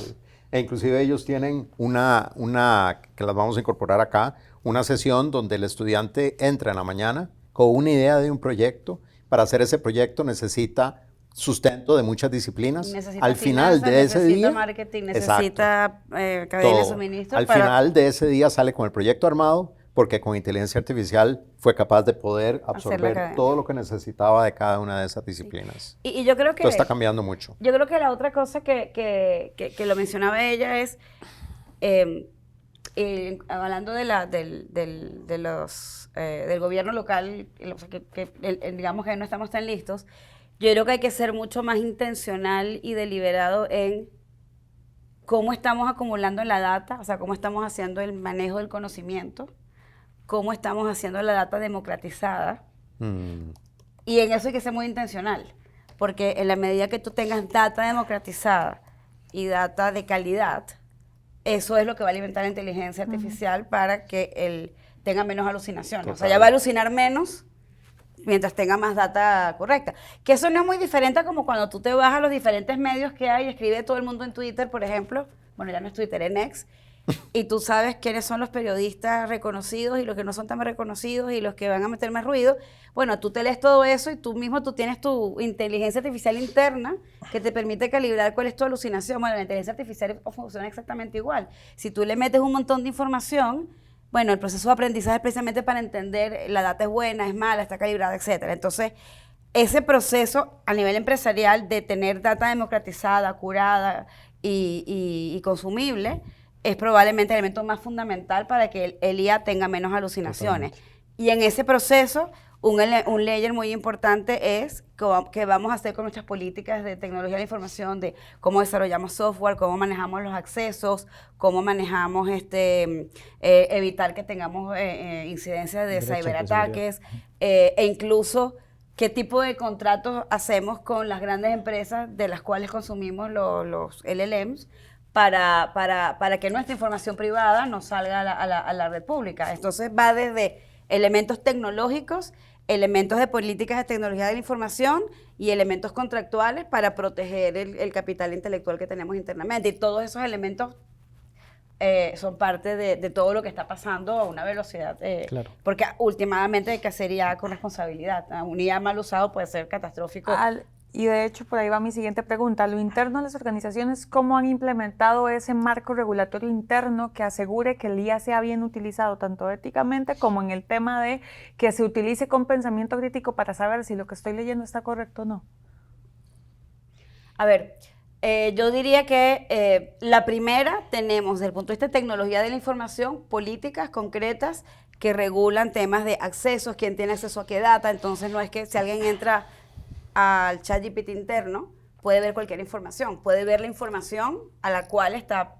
E inclusive ellos tienen que las vamos a incorporar acá, una sesión donde el estudiante entra en la mañana con una idea de un proyecto. Para hacer ese proyecto necesita sustento de muchas disciplinas. Necesita al final finanzas, de ese necesita día, marketing, exacto, necesita cadena de todo. suministro. Al final de ese día sale con el proyecto armado, porque con inteligencia artificial fue capaz de poder absorber todo lo que necesitaba de cada una de esas disciplinas. Y yo creo que Esto está cambiando mucho. Yo creo que la otra cosa que lo mencionaba ella es, hablando del gobierno local, digamos que no estamos tan listos, yo creo que hay que ser mucho más intencional y deliberado en cómo estamos acumulando la data, o sea, cómo estamos haciendo el manejo del conocimiento, cómo estamos haciendo la data democratizada. Y en eso hay que ser muy intencional, porque en la medida que tú tengas data democratizada y data de calidad, eso es lo que va a alimentar la inteligencia artificial para que él tenga menos alucinaciones. O sea, ya va a alucinar menos mientras tenga más data correcta. Que eso no es muy diferente a como cuando tú te vas a los diferentes medios que hay, escribe todo el mundo en Twitter, por ejemplo, bueno, ya no es Twitter, es X, y tú sabes quiénes son los periodistas reconocidos y los que no son tan reconocidos y los que van a meter más ruido. Bueno, tú te lees todo eso y tú tienes tu inteligencia artificial interna que te permite calibrar cuál es tu alucinación. Bueno, la inteligencia artificial funciona exactamente igual. Si tú le metes un montón de información, bueno, el proceso de aprendizaje es precisamente para entender la data es buena, es mala, está calibrada, etcétera. Entonces, ese proceso a nivel empresarial de tener data democratizada, curada y consumible es probablemente el elemento más fundamental para que el IA tenga menos alucinaciones. Y en ese proceso, un layer muy importante es qué vamos a hacer con nuestras políticas de tecnología de la información, de cómo desarrollamos software, cómo manejamos los accesos, cómo manejamos evitar que tengamos incidencias de ciberataques, e incluso qué tipo de contratos hacemos con las grandes empresas de las cuales consumimos los LLMs, para que nuestra información privada no salga a la red pública. Entonces va desde elementos tecnológicos, elementos de políticas de tecnología de la información y elementos contractuales para proteger el capital intelectual que tenemos internamente. Y todos esos elementos son parte de todo lo que está pasando a una velocidad. Claro. Porque últimamente hay que hacer IA con responsabilidad. Un IA mal usado puede ser catastrófico. Y de hecho, por ahí va mi siguiente pregunta. A lo interno de las organizaciones, ¿cómo han implementado ese marco regulatorio interno que asegure que el IA sea bien utilizado, tanto éticamente como en el tema de que se utilice con pensamiento crítico para saber si lo que estoy leyendo está correcto o no? A ver, yo diría que la primera, tenemos desde el punto de vista de tecnología de la información, políticas concretas que regulan temas de accesos, quién tiene acceso a qué data. Entonces no es que si alguien entra al ChatGPT interno, puede ver cualquier información, puede ver la información a la cual está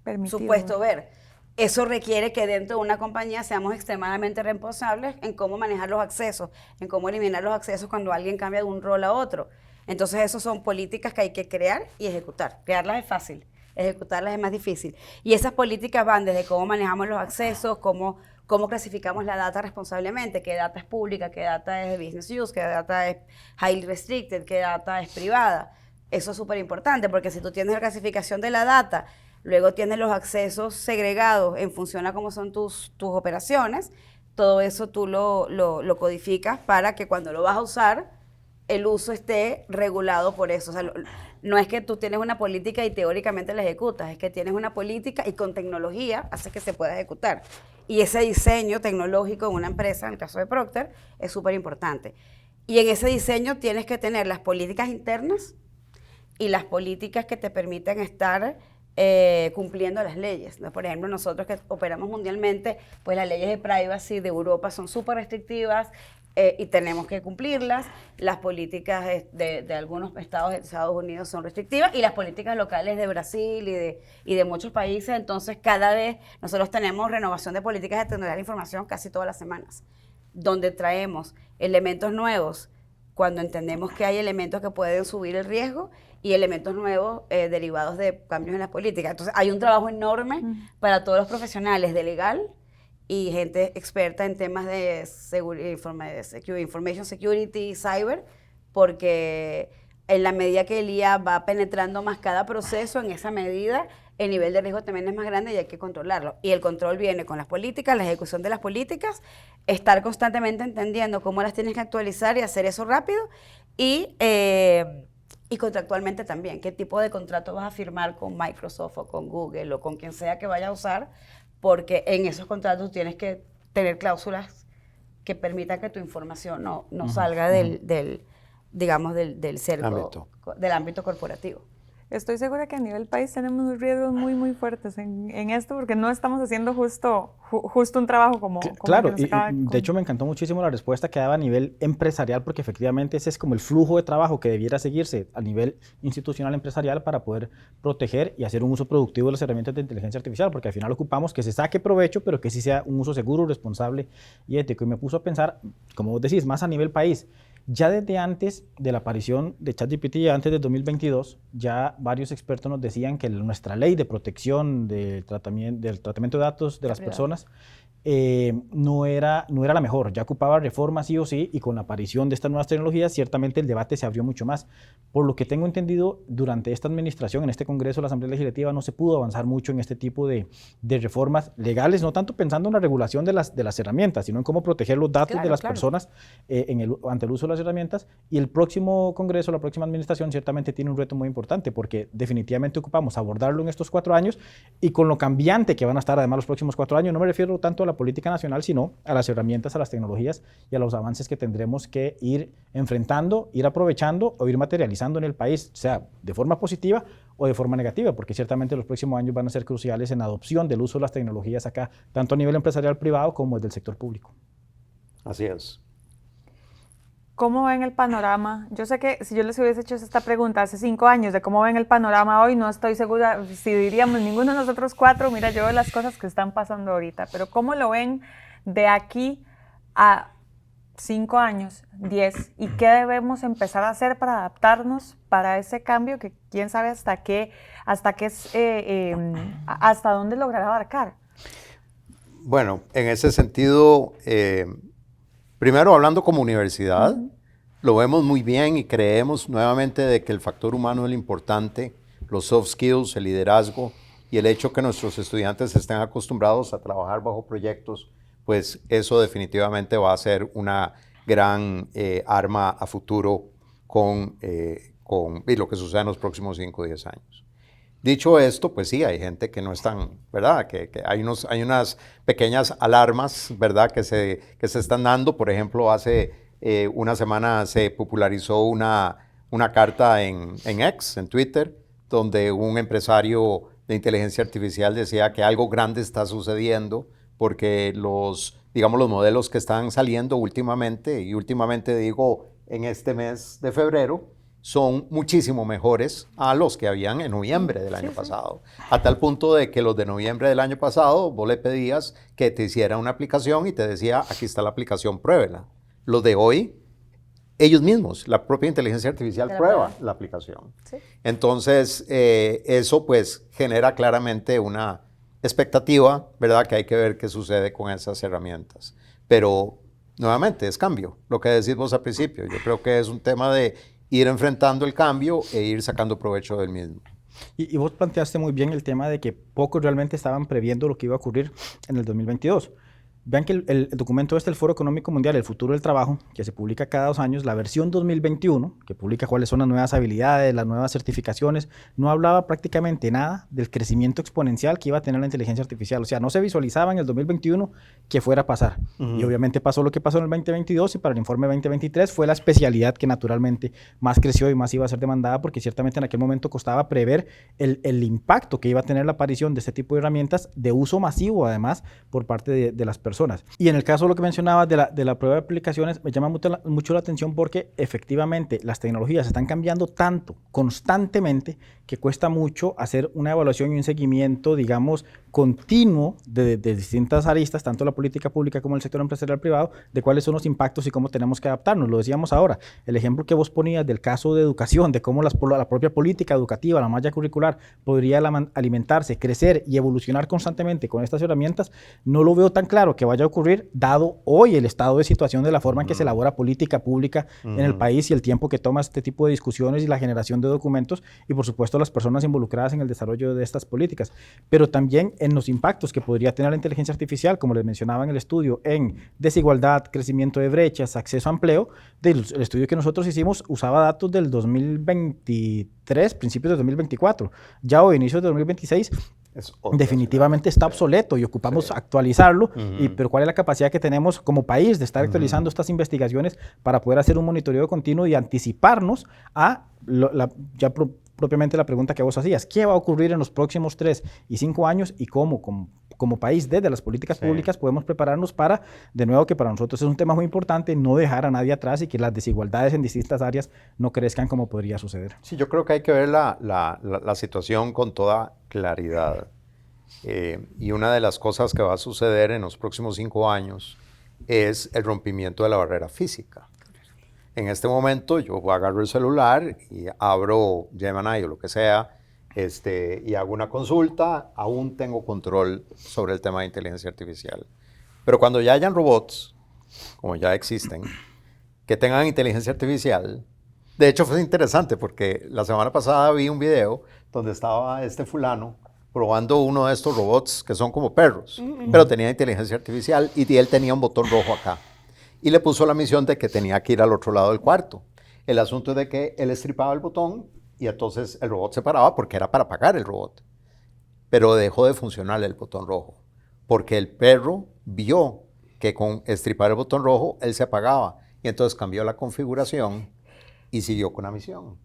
permitido, supuesto ver. Eso requiere que dentro de una compañía seamos extremadamente responsables en cómo manejar los accesos, en cómo eliminar los accesos cuando alguien cambia de un rol a otro. Entonces, esas son políticas que hay que crear y ejecutar. Crearlas es fácil, ejecutarlas es más difícil. Y esas políticas van desde cómo manejamos los accesos, cómo clasificamos la data responsablemente, qué data es pública, qué data es de business use, qué data es highly restricted, qué data es privada. Eso es súper importante, porque si tú tienes la clasificación de la data, luego tienes los accesos segregados en función a cómo son tus operaciones, todo eso tú lo codificas para que cuando lo vas a usar, el uso esté regulado por eso. O sea, no es que tú tienes una política y teóricamente la ejecutas, es que tienes una política y con tecnología hace que se pueda ejecutar. Y ese diseño tecnológico en una empresa, en el caso de Procter, es súper importante. Y en ese diseño tienes que tener las políticas internas y las políticas que te permitan estar cumpliendo las leyes, ¿no? Por ejemplo, nosotros que operamos mundialmente, pues las leyes de privacy de Europa son súper restrictivas, y tenemos que cumplirlas. Las políticas de algunos estados de Estados Unidos son restrictivas y las políticas locales de Brasil y de muchos países. Entonces, cada vez nosotros tenemos renovación de políticas de tecnología de la información casi todas las semanas, donde traemos elementos nuevos cuando entendemos que hay elementos que pueden subir el riesgo y elementos nuevos derivados de cambios en las políticas. Entonces, hay un trabajo enorme para todos los profesionales de legal y gente experta en temas de information security, cyber, porque en la medida que el IA va penetrando más cada proceso, en esa medida el nivel de riesgo también es más grande y hay que controlarlo. Y el control viene con las políticas, la ejecución de las políticas, estar constantemente entendiendo cómo las tienes que actualizar y hacer eso rápido y contractualmente también, qué tipo de contrato vas a firmar con Microsoft o con Google o con quien sea que vaya a usar, porque en esos contratos tienes que tener cláusulas que permitan que tu información no salga digamos, del cerco, del ámbito corporativo. Estoy segura que a nivel país tenemos riesgos muy, muy fuertes en esto, porque no estamos haciendo justo un trabajo como claro, el que nos acaba de hecho me encantó muchísimo la respuesta que daba a nivel empresarial, porque efectivamente ese es como el flujo de trabajo que debiera seguirse a nivel institucional empresarial para poder proteger y hacer un uso productivo de las herramientas de inteligencia artificial, porque al final ocupamos que se saque provecho, pero que sí sea un uso seguro, responsable y ético. Y me puso a pensar, como vos decís, más a nivel país. Ya desde antes de la aparición de ChatGPT, antes de 2022, ya varios expertos nos decían que nuestra ley de protección del tratamiento de datos de las personas no era la mejor, ya ocupaba reforma sí o sí, y con la aparición de estas nuevas tecnologías ciertamente el debate se abrió mucho más. Por lo que tengo entendido, durante esta administración, en este Congreso, la Asamblea Legislativa, no se pudo avanzar mucho en este tipo de reformas legales, no tanto pensando en la regulación de las herramientas, sino en cómo proteger los datos de las personas ante el uso de las herramientas, y el próximo Congreso, la próxima administración, ciertamente tiene un reto muy importante, porque definitivamente ocupamos abordarlo en estos 4 años, y con lo cambiante que van a estar además los próximos 4 años, no me refiero tanto a la política nacional, sino a las herramientas, a las tecnologías y a los avances que tendremos que ir enfrentando, ir aprovechando o ir materializando en el país, sea de forma positiva o de forma negativa, porque ciertamente los próximos años van a ser cruciales en la adopción del uso de las tecnologías acá, tanto a nivel empresarial privado como del sector público. Así es. ¿Cómo ven el panorama? Yo sé que si yo les hubiese hecho esta pregunta hace 5 años de cómo ven el panorama hoy, no estoy segura si diríamos ninguno de nosotros 4, mira, yo veo las cosas que están pasando ahorita, pero ¿cómo lo ven de aquí a 5 años, 10? ¿Y qué debemos empezar a hacer para adaptarnos para ese cambio que quién sabe hasta dónde logrará abarcar? Bueno, en ese sentido, primero hablando como universidad, lo vemos muy bien y creemos nuevamente de que el factor humano es lo importante, los soft skills, el liderazgo y el hecho que nuestros estudiantes estén acostumbrados a trabajar bajo proyectos, pues eso definitivamente va a ser una gran arma a futuro con lo que suceda en los próximos 5 o 10 años. Dicho esto, pues sí, hay gente que no están, ¿verdad? Que hay unas pequeñas alarmas, ¿verdad? Que se están dando. Por ejemplo, hace una semana se popularizó una carta en X, en Twitter, donde un empresario de inteligencia artificial decía que algo grande está sucediendo porque los modelos que están saliendo últimamente, y últimamente digo en este mes de febrero, son muchísimo mejores a los que habían en noviembre del año pasado. A tal punto de que los de noviembre del año pasado, vos le pedías que te hiciera una aplicación y te decía, aquí está la aplicación, pruébela. Los de hoy, ellos mismos, la propia inteligencia artificial prueba la aplicación. Sí. Entonces, eso pues genera claramente una expectativa, ¿verdad? Que hay que ver qué sucede con esas herramientas. Pero, nuevamente, es cambio. Lo que decís vos al principio. Yo creo que es un tema de ir enfrentando el cambio e ir sacando provecho del mismo. Y vos planteaste muy bien el tema de que pocos realmente estaban previendo lo que iba a ocurrir en el 2022. Vean que el documento del Foro Económico Mundial, El Futuro del Trabajo, que se publica cada 2 años, la versión 2021, que publica cuáles son las nuevas habilidades, las nuevas certificaciones, no hablaba prácticamente nada del crecimiento exponencial que iba a tener la inteligencia artificial. O sea, no se visualizaba en el 2021 que fuera a pasar. Y obviamente pasó lo que pasó en el 2022, y para el informe 2023 fue la especialidad que naturalmente más creció y más iba a ser demandada, porque ciertamente en aquel momento costaba prever el impacto que iba a tener la aparición de este tipo de herramientas de uso masivo, además, por parte de las personas. Y en el caso de lo que mencionabas de la prueba de aplicaciones, me llama mucho la atención porque efectivamente las tecnologías están cambiando tanto, constantemente, que cuesta mucho hacer una evaluación y un seguimiento, digamos, continuo de distintas aristas, tanto la política pública como el sector empresarial privado, de cuáles son los impactos y cómo tenemos que adaptarnos. Lo decíamos ahora, el ejemplo que vos ponías del caso de educación, de cómo la propia política educativa, la malla curricular, podría alimentarse, crecer y evolucionar constantemente con estas herramientas, no lo veo tan claro que que vaya a ocurrir, dado hoy el estado de situación de la forma en que se elabora política pública en el país y el tiempo que toma este tipo de discusiones y la generación de documentos y, por supuesto, las personas involucradas en el desarrollo de estas políticas. Pero también en los impactos que podría tener la inteligencia artificial, como les mencionaba en el estudio, en desigualdad, crecimiento de brechas, acceso a empleo. El estudio que nosotros hicimos usaba datos del 2023, principios de 2024. Ya hoy, inicio de 2026, definitivamente está obsoleto y ocupamos actualizarlo, pero ¿cuál es la capacidad que tenemos como país de estar actualizando estas investigaciones para poder hacer un monitoreo continuo y anticiparnos a propiamente la pregunta que vos hacías? ¿Qué va a ocurrir en los próximos 3 y 5 años y cómo como país desde las políticas públicas podemos prepararnos para, de nuevo, que para nosotros es un tema muy importante, no dejar a nadie atrás y que las desigualdades en distintas áreas no crezcan como podría suceder? Sí, yo creo que hay que ver la situación con toda claridad. Y una de las cosas que va a suceder en los próximos 5 años es el rompimiento de la barrera física. En este momento yo agarro el celular y abro Gemini o lo que sea, y hago una consulta, aún tengo control sobre el tema de inteligencia artificial. Pero cuando ya hayan robots, como ya existen, que tengan inteligencia artificial, de hecho fue interesante porque la semana pasada vi un video donde estaba este fulano probando uno de estos robots que son como perros, pero tenía inteligencia artificial y él tenía un botón rojo acá. Y le puso la misión de que tenía que ir al otro lado del cuarto. El asunto es de que él estripaba el botón y entonces el robot se paraba porque era para apagar el robot. Pero dejó de funcionar el botón rojo porque el perro vio que con estripar el botón rojo él se apagaba y entonces cambió la configuración y siguió con la misión.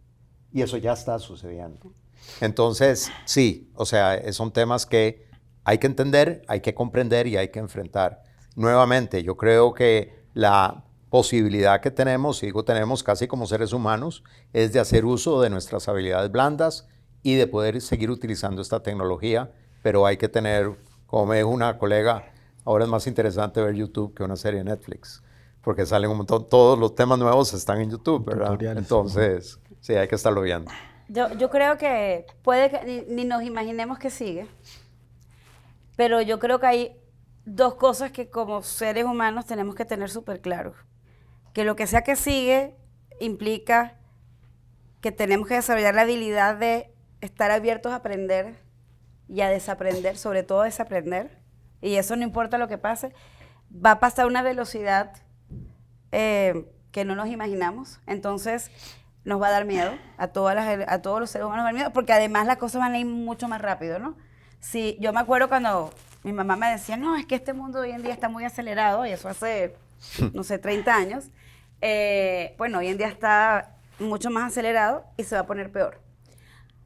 Y eso ya está sucediendo. Entonces, sí, o sea, son temas que hay que entender, hay que comprender y hay que enfrentar. Nuevamente, yo creo que la posibilidad que tenemos, y digo tenemos casi como seres humanos, es de hacer uso de nuestras habilidades blandas y de poder seguir utilizando esta tecnología, pero hay que tener, como me dijo una colega, ahora es más interesante ver YouTube que una serie de Netflix, porque salen un montón, todos los temas nuevos están en YouTube, ¿verdad? Tutoriales. Entonces, sí, hay que estarlo viendo. Yo creo que puede que ni nos imaginemos que sigue, pero yo creo que hay dos cosas que como seres humanos tenemos que tener súper claros. Que lo que sea que sigue implica que tenemos que desarrollar la habilidad de estar abiertos a aprender y a desaprender, sobre todo desaprender, y eso no importa lo que pase, va a pasar a una velocidad que no nos imaginamos, entonces nos va a dar miedo, a todos los seres humanos nos va a dar miedo, porque además las cosas van a ir mucho más rápido, ¿no? Sí, yo me acuerdo cuando mi mamá me decía, no, es que este mundo hoy en día está muy acelerado, y eso hace, no sé, 30 años, bueno, hoy en día está mucho más acelerado y se va a poner peor.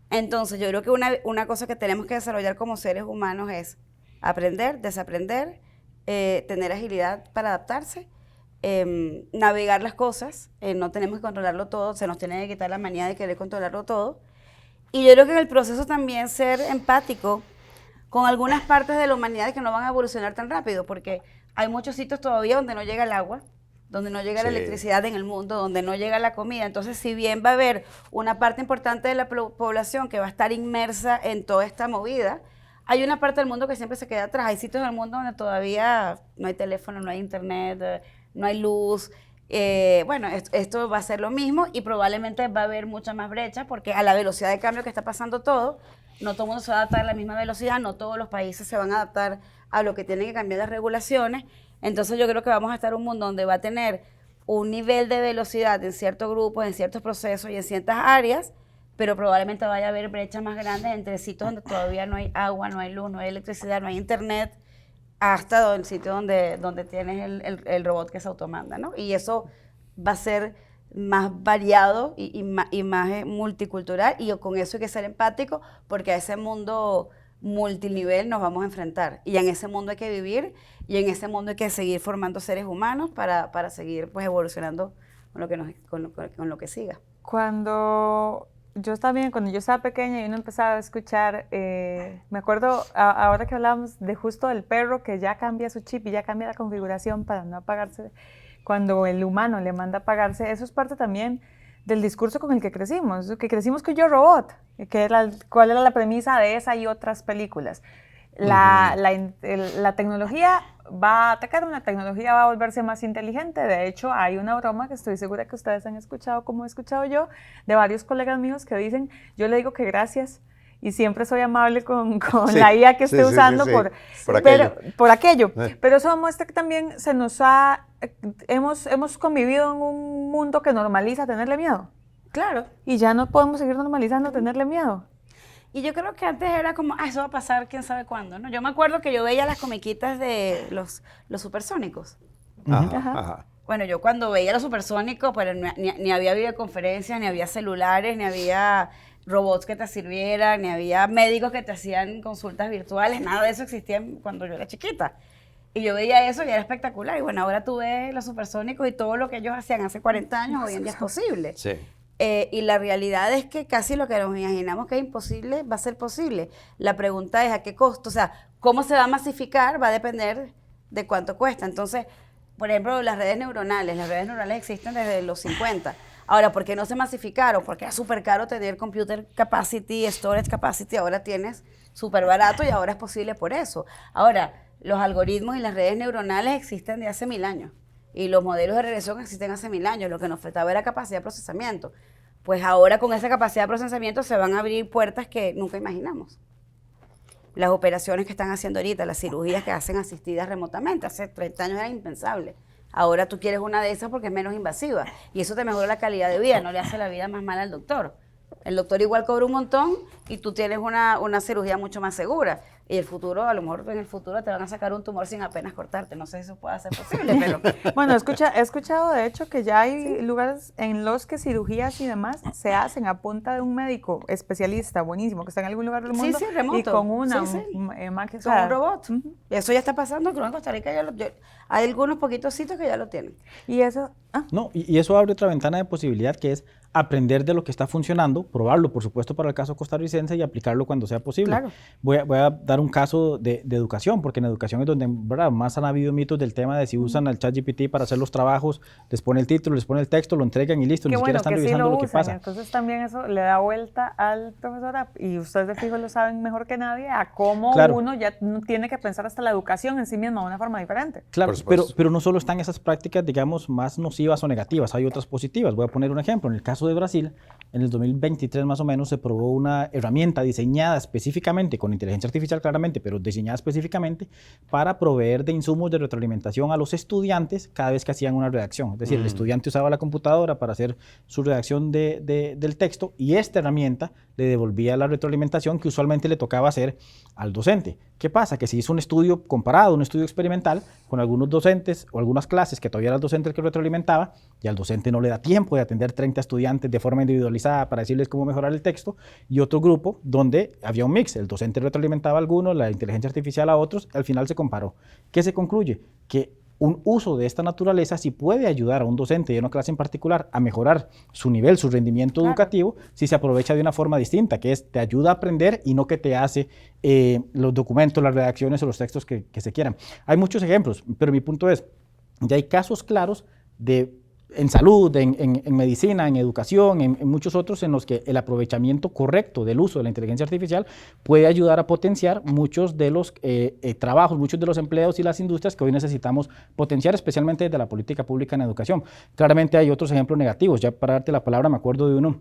Entonces, yo creo que una cosa que tenemos que desarrollar como seres humanos es aprender, desaprender, tener agilidad para adaptarse, navegar las cosas, no tenemos que controlarlo todo, se nos tiene que quitar la manía de querer controlarlo todo. Y yo creo que en el proceso también ser empático con algunas partes de la humanidad que no van a evolucionar tan rápido, porque hay muchos sitios todavía donde no llega el agua, donde no llega la electricidad en el mundo, donde no llega la comida. Entonces, si bien va a haber una parte importante de la población que va a estar inmersa en toda esta movida, hay una parte del mundo que siempre se queda atrás. Hay sitios del mundo donde todavía no hay teléfono, no hay internet, no hay luz. Bueno, esto va a ser lo mismo y probablemente va a haber mucha más brecha porque a la velocidad de cambio que está pasando todo, no todo el mundo se va a adaptar a la misma velocidad, no todos los países se van a adaptar a lo que tienen que cambiar las regulaciones. Entonces yo creo que vamos a estar en un mundo donde va a tener un nivel de velocidad en ciertos grupos, en ciertos procesos y en ciertas áreas, pero probablemente vaya a haber brechas más grandes entre sitios donde todavía no hay agua, no hay luz, no hay electricidad, no hay internet, hasta el sitio donde tienes el robot que se automanda, ¿no? Y eso va a ser más variado y más multicultural, y con eso hay que ser empático, porque a ese mundo multinivel nos vamos a enfrentar, y en ese mundo hay que vivir, y en ese mundo hay que seguir formando seres humanos para seguir pues evolucionando con lo que siga. Cuando yo estaba pequeña y uno empezaba a escuchar, me acuerdo ahora que hablábamos de justo del perro que ya cambia su chip y ya cambia la configuración para no apagarse, cuando el humano le manda a apagarse, eso es parte también del discurso con el que crecimos con Yo Robot, cuál era la premisa de esa y otras películas. La tecnología va a atacar, una tecnología va a volverse más inteligente. De hecho, hay una broma que estoy segura que ustedes han escuchado, como he escuchado yo, de varios colegas míos que dicen, yo le digo que gracias, y siempre soy amable con Sí, la IA que esté sí, usando sí. por aquello. Eh. Pero eso demuestra que también hemos convivido en un mundo que normaliza tenerle miedo. Claro. Y ya no podemos seguir normalizando tenerle miedo. Y yo creo que antes era como, eso va a pasar quién sabe cuándo, ¿no? Yo me acuerdo que yo veía las comiquitas de los supersónicos. Ajá, Ajá. ajá. Bueno, yo cuando veía los supersónicos, pues ni había videoconferencias, ni había celulares, ni había robots que te sirvieran, ni había médicos que te hacían consultas virtuales, nada de eso existía cuando yo era chiquita. Y yo veía eso y era espectacular. Y bueno, ahora tú ves los supersónicos y todo lo que ellos hacían hace 40 años, hoy en día es posible. Sí. Y la realidad es que casi lo que nos imaginamos que es imposible va a ser posible. La pregunta es a qué costo, o sea, cómo se va a masificar va a depender de cuánto cuesta. Entonces, por ejemplo, las redes neuronales existen desde los 50. Ahora, ¿por qué no se masificaron? Porque era súper caro tener computer capacity, storage capacity, ahora tienes súper barato y ahora es posible por eso. Ahora, los algoritmos y las redes neuronales existen de hace 1000 años. Y los modelos de regresión existen hace 1000 años. Lo que nos faltaba era capacidad de procesamiento. Pues ahora con esa capacidad de procesamiento se van a abrir puertas que nunca imaginamos. Las operaciones que están haciendo ahorita, las cirugías que hacen asistidas remotamente, hace 30 años era impensable. Ahora tú quieres una de esas porque es menos invasiva. Y eso te mejora la calidad de vida, no le hace la vida más mala al doctor. El doctor igual cobra un montón y tú tienes una cirugía mucho más segura. Y el futuro, a lo mejor en el futuro te van a sacar un tumor sin apenas cortarte. No sé si eso pueda ser posible, pero... Bueno, he escuchado de hecho que ya hay lugares en los que cirugías y demás se hacen a punta de un médico especialista buenísimo que está en algún lugar del mundo remoto. y con una Sí. máquina. Con un robot. Y eso ya está pasando, creo que en Costa Rica hay algunos poquitos sitios que ya lo tienen. Y eso, No, y eso abre otra ventana de posibilidad que es aprender de lo que está funcionando, probarlo, por supuesto, para el caso costarricense y aplicarlo cuando sea posible. Claro. Voy a dar un caso de educación, porque en educación es donde, ¿verdad?, más han habido mitos del tema de si usan al ChatGPT para hacer los trabajos, les pone el título, les pone el texto, lo entregan y listo, qué ni bueno siquiera están que sí revisando lo lo que usan. pasa. Entonces también eso le da vuelta al profesor, y ustedes de fijo lo saben mejor que nadie, a cómo Claro. uno ya no tiene que pensar hasta la educación en sí misma de una forma diferente. Claro, Por supuesto. pero no solo están esas prácticas, digamos, más nocivas o negativas, hay otras positivas. Voy a poner un ejemplo. En el caso de Brasil, en el 2023 más o menos se probó una herramienta diseñada específicamente, con inteligencia artificial claramente, pero diseñada específicamente para proveer de insumos de retroalimentación a los estudiantes cada vez que hacían una redacción. Es decir, el estudiante usaba la computadora para hacer su redacción del texto y esta herramienta le devolvía la retroalimentación que usualmente le tocaba hacer al docente. ¿Qué pasa? Que se hizo un estudio comparado, un estudio experimental con algunos docentes o algunas clases que todavía era el docente el que retroalimentaba y al docente no le da tiempo de atender 30 estudiantes de forma individualizada para decirles cómo mejorar el texto, y otro grupo donde había un mix, el docente retroalimentaba a algunos, la inteligencia artificial a otros, al final se comparó. ¿Qué se concluye? Que un uso de esta naturaleza sí puede ayudar a un docente de una clase en particular a mejorar su nivel, su rendimiento educativo, si se aprovecha de una forma distinta, que es te ayuda a aprender y no que te hace los documentos, las redacciones o los textos que se quieran. Hay muchos ejemplos, pero mi punto es, ya hay casos claros en salud, en medicina, en educación, en muchos otros en los que el aprovechamiento correcto del uso de la inteligencia artificial puede ayudar a potenciar muchos de los trabajos, muchos de los empleos y las industrias que hoy necesitamos potenciar, especialmente desde la política pública en educación. Claramente hay otros ejemplos negativos. Ya para darte la palabra me acuerdo de uno.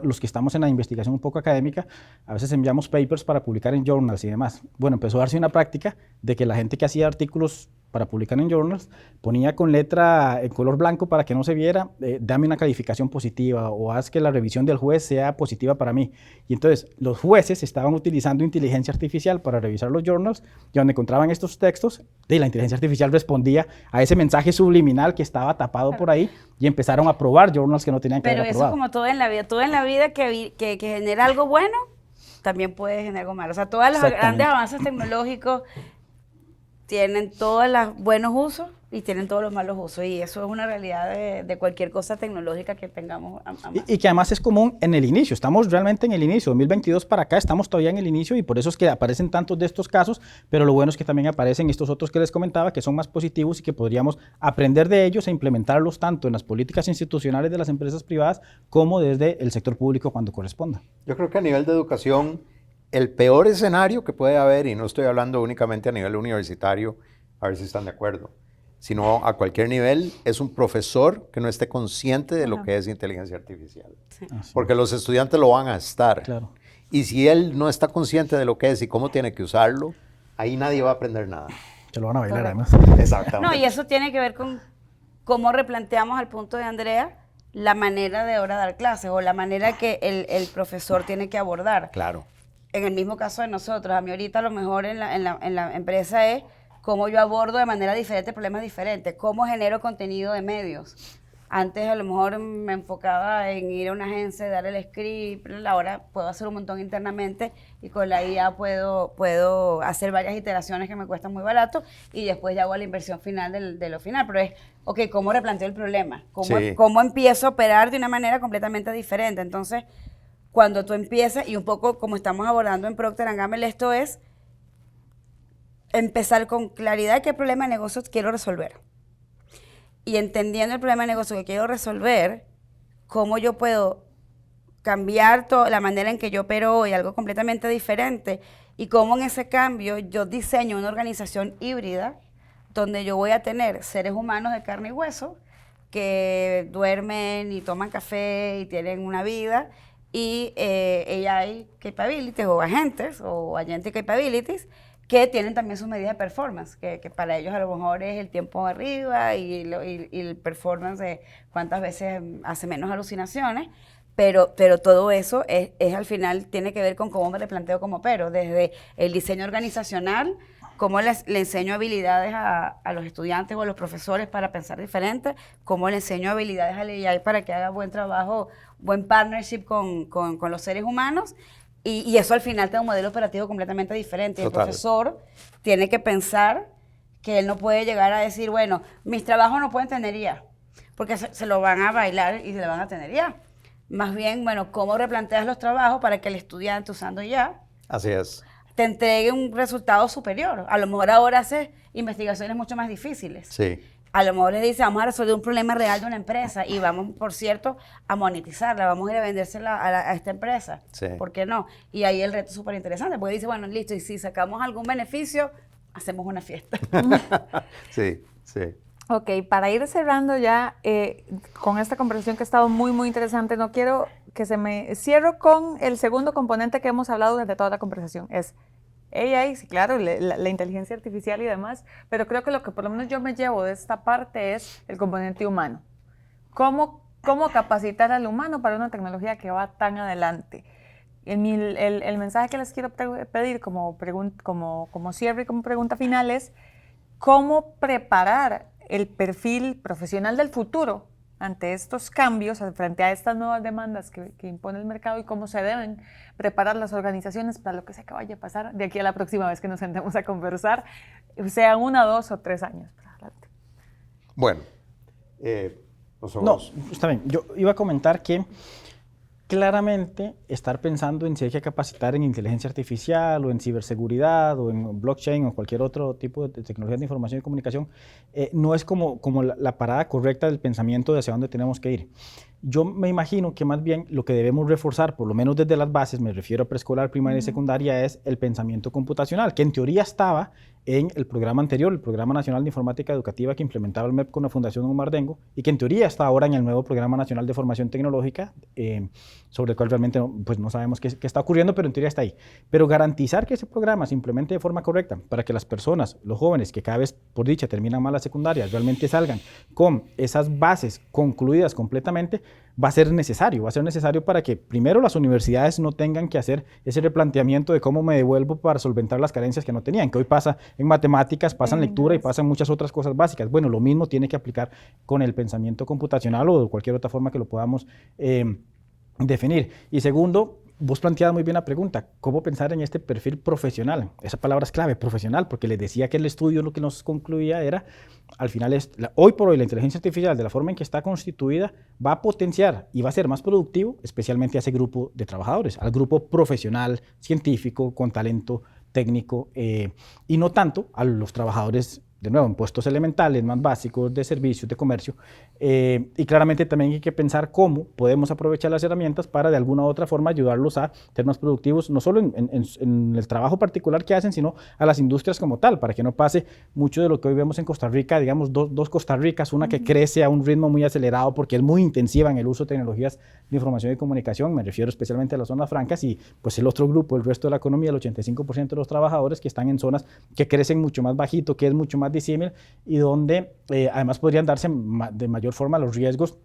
Los que estamos en la investigación un poco académica, a veces enviamos papers para publicar en journals y demás. Bueno, empezó a darse una práctica de que la gente que hacía artículos para publicar en journals ponía con letra en color blanco para que no se viera, dame una calificación positiva o haz que la revisión del juez sea positiva para mí. Y entonces los jueces estaban utilizando inteligencia artificial para revisar los journals y donde encontraban estos textos, y la inteligencia artificial respondía a ese mensaje subliminal que estaba tapado por ahí y empezaron a aprobar journals que no tenían que Pero haber eso aprobado. es como todo en la vida que genera algo bueno, también puede generar algo malo. O sea, todos los grandes avances tecnológicos tienen todos los buenos usos y tienen todos los malos usos. Y eso es una realidad de cualquier cosa tecnológica que tengamos a mano. Y que además es común en el inicio, estamos realmente en el inicio, 2022 para acá estamos todavía en el inicio y por eso es que aparecen tantos de estos casos, pero lo bueno es que también aparecen estos otros que les comentaba que son más positivos y que podríamos aprender de ellos e implementarlos tanto en las políticas institucionales de las empresas privadas como desde el sector público cuando corresponda. Yo creo que a nivel de educación el peor escenario que puede haber, y no estoy hablando únicamente a nivel universitario, a ver si están de acuerdo, sino a cualquier nivel, es un profesor que no esté consciente de lo que es inteligencia artificial. Sí. Porque los estudiantes lo van a estar. Claro. Y si él no está consciente de lo que es y cómo tiene que usarlo, ahí nadie va a aprender nada. Se lo van a bailar además. Exactamente. No, y eso tiene que ver con cómo replanteamos al punto de Andrea la manera de ahora dar clases o la manera que el profesor tiene que abordar. Claro. En el mismo caso de nosotros, a mí ahorita a lo mejor en la empresa es cómo yo abordo de manera diferente problemas diferentes, cómo genero contenido de medios. Antes a lo mejor me enfocaba en ir a una agencia, dar el script, ahora puedo hacer un montón internamente y con la IA puedo hacer varias iteraciones que me cuestan muy barato y después ya hago la inversión final de lo final. Pero es, ok, ¿cómo replanteo el problema? ¿Cómo empiezo a operar de una manera completamente diferente? Entonces, cuando tú empiezas, y un poco como estamos abordando en Procter & Gamble, esto es empezar con claridad qué problema de negocio quiero resolver. Y entendiendo el problema de negocio que quiero resolver, cómo yo puedo cambiar la manera en que yo opero hoy, algo completamente diferente, y cómo en ese cambio yo diseño una organización híbrida donde yo voy a tener seres humanos de carne y hueso que duermen y toman café y tienen una vida, y AI capabilities o agentic capabilities que tienen también sus medidas de performance, que para ellos a lo mejor es el tiempo arriba y el performance de cuántas veces hace menos alucinaciones, pero todo eso es al final tiene que ver con cómo me replanteo como opero, desde el diseño organizacional, cómo le enseño habilidades a los estudiantes o a los profesores para pensar diferente, cómo le enseño habilidades al AI para que haga buen trabajo, buen partnership con los seres humanos. Y eso al final te da un modelo operativo completamente diferente. Total. El profesor tiene que pensar que él no puede llegar a decir, bueno, mis trabajos no pueden tener IA, porque se lo van a bailar y se lo van a tener IA. Más bien, bueno, ¿cómo replanteas los trabajos para que el estudiante usando IA Así es. te entregue un resultado superior? A lo mejor ahora hace investigaciones mucho más difíciles. Sí. A lo mejor les dice, vamos a resolver un problema real de una empresa y vamos, por cierto, a monetizarla, vamos a ir a vendérsela a esta empresa. Sí. ¿Por qué no? Y ahí el reto es súper interesante, porque dice, bueno, listo, y si sacamos algún beneficio, hacemos una fiesta. Sí, sí. Ok, para ir cerrando ya con esta conversación que ha estado muy, muy interesante, no quiero que se me... Cierro con el segundo componente que hemos hablado desde toda la conversación, es AI, sí, claro, la inteligencia artificial y demás, pero creo que lo que por lo menos yo me llevo de esta parte es el componente humano. ¿Cómo capacitar al humano para una tecnología que va tan adelante? El mensaje que les quiero pedir como cierre y como pregunta final es cómo preparar el perfil profesional del futuro ante estos cambios, frente a estas nuevas demandas que impone el mercado y cómo se deben preparar las organizaciones para lo que sea que vaya a pasar de aquí a la próxima vez que nos sentemos a conversar, sean 1, 2 o 3 años. Bueno, No, está bien. Yo iba a comentar que claramente estar pensando en si hay que capacitar en inteligencia artificial o en ciberseguridad o en blockchain o cualquier otro tipo de tecnología de información y comunicación no es como la parada correcta del pensamiento de hacia dónde tenemos que ir. Yo me imagino que más bien lo que debemos reforzar, por lo menos desde las bases, me refiero a preescolar, primaria y secundaria, es el pensamiento computacional, que en teoría estaba en el programa anterior, el Programa Nacional de Informática Educativa que implementaba el MEP con la Fundación Omar Dengo y que en teoría está ahora en el nuevo Programa Nacional de Formación Tecnológica, sobre el cual realmente no sabemos qué está ocurriendo, pero en teoría está ahí. Pero garantizar que ese programa se implemente de forma correcta para que las personas, los jóvenes que cada vez, por dicha, terminan mal la secundaria, realmente salgan con esas bases concluidas completamente, va a ser necesario para que primero las universidades no tengan que hacer ese replanteamiento de cómo me devuelvo para solventar las carencias que no tenían, que hoy pasa en matemáticas, pasa en lectura y pasa en muchas otras cosas básicas. Bueno, lo mismo tiene que aplicar con el pensamiento computacional o de cualquier otra forma que lo podamos definir. Y segundo, vos planteabas muy bien la pregunta, ¿cómo pensar en este perfil profesional? Esa palabra es clave, profesional, porque les decía que el estudio lo que nos concluía era, al final, hoy por hoy la inteligencia artificial, de la forma en que está constituida, va a potenciar y va a ser más productivo, especialmente a ese grupo de trabajadores, al grupo profesional, científico, con talento técnico, y no tanto a los trabajadores de nuevo, en puestos elementales, más básicos, de servicios, de comercio, y claramente también hay que pensar cómo podemos aprovechar las herramientas para de alguna u otra forma ayudarlos a ser más productivos, no solo en el trabajo particular que hacen, sino a las industrias como tal, para que no pase mucho de lo que hoy vemos en Costa Rica, digamos dos Costa Ricas, una que crece a un ritmo muy acelerado porque es muy intensiva en el uso de tecnologías de información y comunicación, me refiero especialmente a las zonas francas, y pues el otro grupo, el resto de la economía, el 85% de los trabajadores que están en zonas que crecen mucho más bajito, que es mucho más disímil y donde además podrían darse de mayor forma los riesgos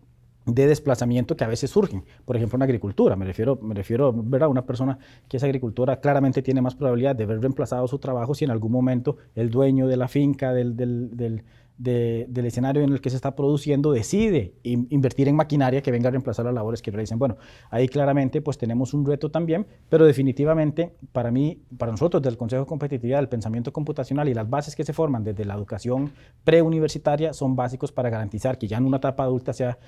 de desplazamiento que a veces surgen. Por ejemplo, en agricultura, me refiero ¿verdad? Una persona que es agricultora claramente tiene más probabilidad de ver reemplazado su trabajo si en algún momento el dueño de la finca, del escenario en el que se está produciendo, decide invertir en maquinaria que venga a reemplazar las labores que realizan. Bueno, ahí claramente pues tenemos un reto también, pero definitivamente para mí, para nosotros del Consejo de Competitividad, el pensamiento computacional y las bases que se forman desde la educación preuniversitaria son básicos para garantizar que ya en una etapa adulta sea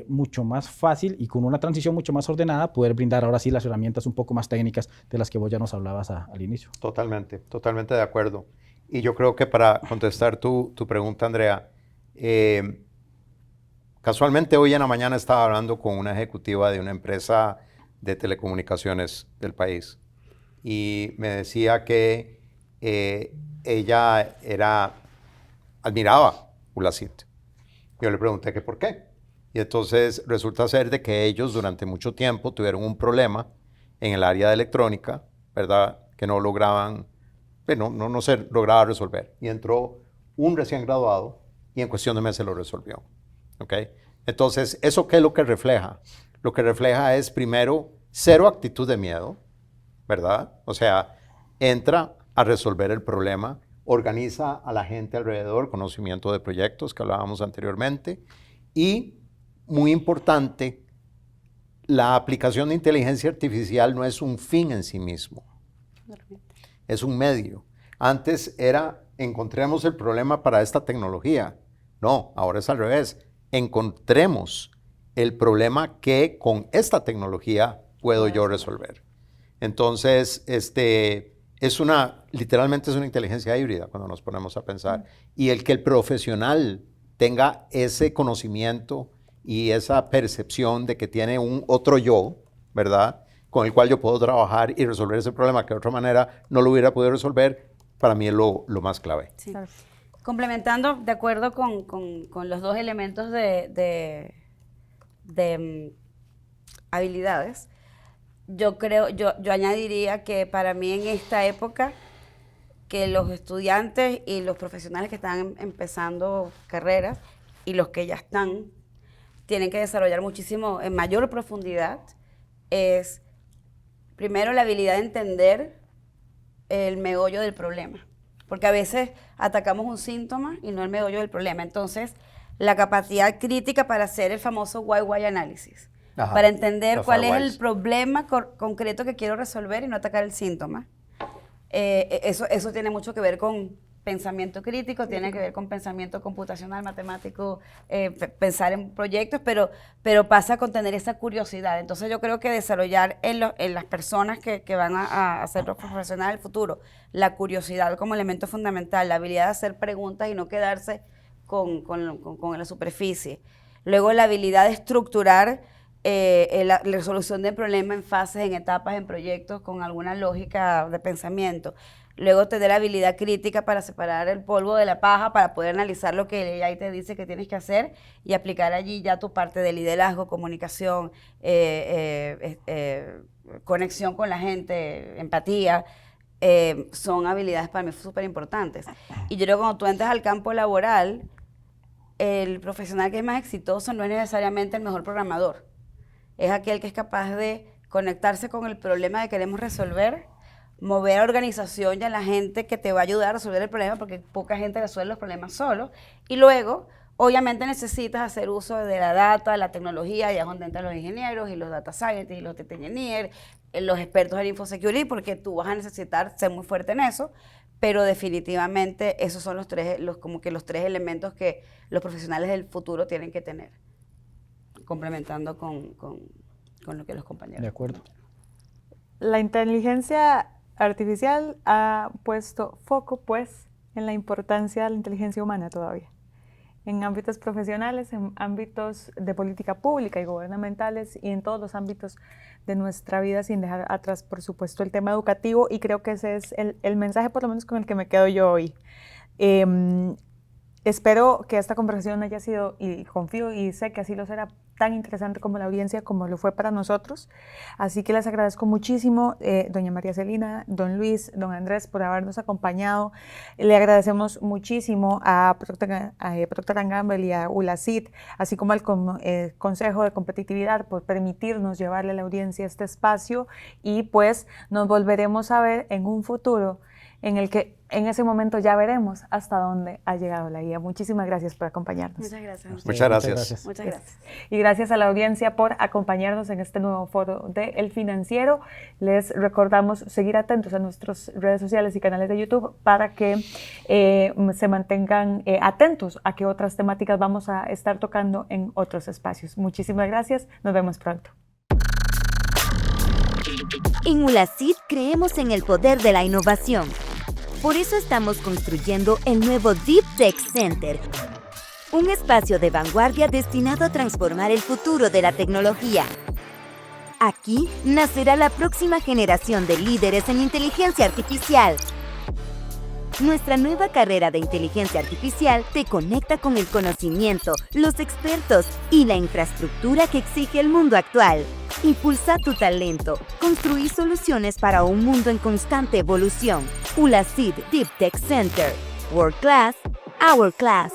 mucho más fácil y con una transición mucho más ordenada poder brindar ahora sí las herramientas un poco más técnicas de las que vos ya nos hablabas al inicio. Totalmente, totalmente de acuerdo. Y yo creo que para contestar tu pregunta, Andrea, casualmente hoy en la mañana estaba hablando con una ejecutiva de una empresa de telecomunicaciones del país y me decía que ella admiraba ULACIT. Yo le pregunté que por qué. Y entonces resulta ser de que ellos durante mucho tiempo tuvieron un problema en el área de electrónica, ¿verdad? Que no lograban, bueno, no se lograba resolver. Y entró un recién graduado y en cuestión de meses lo resolvió. ¿Ok? Entonces, ¿eso qué es lo que refleja? Lo que refleja es, primero, cero actitud de miedo, ¿verdad? O sea, entra a resolver el problema, organiza a la gente alrededor, conocimiento de proyectos que hablábamos anteriormente, y, muy importante, la aplicación de inteligencia artificial no es un fin en sí mismo, es un medio. Antes era, encontremos el problema para esta tecnología. No, ahora es al revés. Encontremos el problema que con esta tecnología puedo yo resolver. Entonces, literalmente es una inteligencia híbrida cuando nos ponemos a pensar. Y el que el profesional tenga ese conocimiento y esa percepción de que tiene un otro yo, ¿verdad? Con el cual yo puedo trabajar y resolver ese problema que de otra manera no lo hubiera podido resolver, para mí es lo más clave. Sí. Claro. Complementando, de acuerdo con los dos elementos de habilidades, yo añadiría que para mí en esta época, que los estudiantes y los profesionales que están empezando carreras y los que ya están, tienen que desarrollar muchísimo, en mayor profundidad, es primero la habilidad de entender el meollo del problema. Porque a veces atacamos un síntoma y no el meollo del problema. Entonces, la capacidad crítica para hacer el famoso why análisis. Ajá, para entender cuál es el problema concreto que quiero resolver y no atacar el síntoma. Eso tiene mucho que ver con pensamiento crítico, tiene que ver con pensamiento computacional, matemático, pensar en proyectos, pero pasa con tener esa curiosidad. Entonces yo creo que desarrollar en las personas que van a ser los profesionales del futuro, la curiosidad como elemento fundamental, la habilidad de hacer preguntas y no quedarse con la superficie. Luego la habilidad de estructurar la resolución del problema en fases, en etapas, en proyectos con alguna lógica de pensamiento. Luego tener la habilidad crítica para separar el polvo de la paja, para poder analizar lo que el AI te dice que tienes que hacer y aplicar allí ya tu parte de liderazgo, comunicación, conexión con la gente, empatía. Son habilidades para mí súper importantes. Y yo creo que cuando tú entras al campo laboral, el profesional que es más exitoso no es necesariamente el mejor programador. Es aquel que es capaz de conectarse con el problema que queremos resolver, mover a la organización y a la gente que te va a ayudar a resolver el problema, porque poca gente resuelve los problemas solo. Y luego, obviamente necesitas hacer uso de la data, la tecnología, y es donde entran los ingenieros y los data scientists y los data engineers, los expertos en infosecurity, porque tú vas a necesitar ser muy fuerte en eso, pero definitivamente esos son los tres elementos que los profesionales del futuro tienen que tener, complementando con lo que los compañeros. De acuerdo. La inteligencia artificial ha puesto foco, pues, en la importancia de la inteligencia humana todavía, en ámbitos profesionales, en ámbitos de política pública y gubernamentales y en todos los ámbitos de nuestra vida, sin dejar atrás, por supuesto, el tema educativo, y creo que ese es el mensaje, por lo menos con el que me quedo yo hoy. Espero que esta conversación haya sido, y confío y sé que así lo será, tan interesante como la audiencia, como lo fue para nosotros. Así que les agradezco muchísimo, doña María Celina, don Luis, don Andrés, por habernos acompañado. Le agradecemos muchísimo a Procter & Gamble y a ULACID, así como al Consejo de Competitividad, por permitirnos llevarle a la audiencia este espacio, y pues nos volveremos a ver en un futuro en el que en ese momento ya veremos hasta dónde ha llegado la IA. Muchísimas gracias por acompañarnos. Muchas gracias. Muchas gracias. Muchas gracias. Y gracias a la audiencia por acompañarnos en este nuevo foro de El Financiero. Les recordamos seguir atentos a nuestras redes sociales y canales de YouTube para que se mantengan atentos a qué otras temáticas vamos a estar tocando en otros espacios. Muchísimas gracias. Nos vemos pronto. En ULACID creemos en el poder de la innovación. Por eso estamos construyendo el nuevo Deep Tech Center, un espacio de vanguardia destinado a transformar el futuro de la tecnología. Aquí nacerá la próxima generación de líderes en inteligencia artificial. Nuestra nueva carrera de inteligencia artificial te conecta con el conocimiento, los expertos y la infraestructura que exige el mundo actual. Impulsa tu talento, construir soluciones para un mundo en constante evolución. ULACID Deep Tech Center. World Class, Our Class.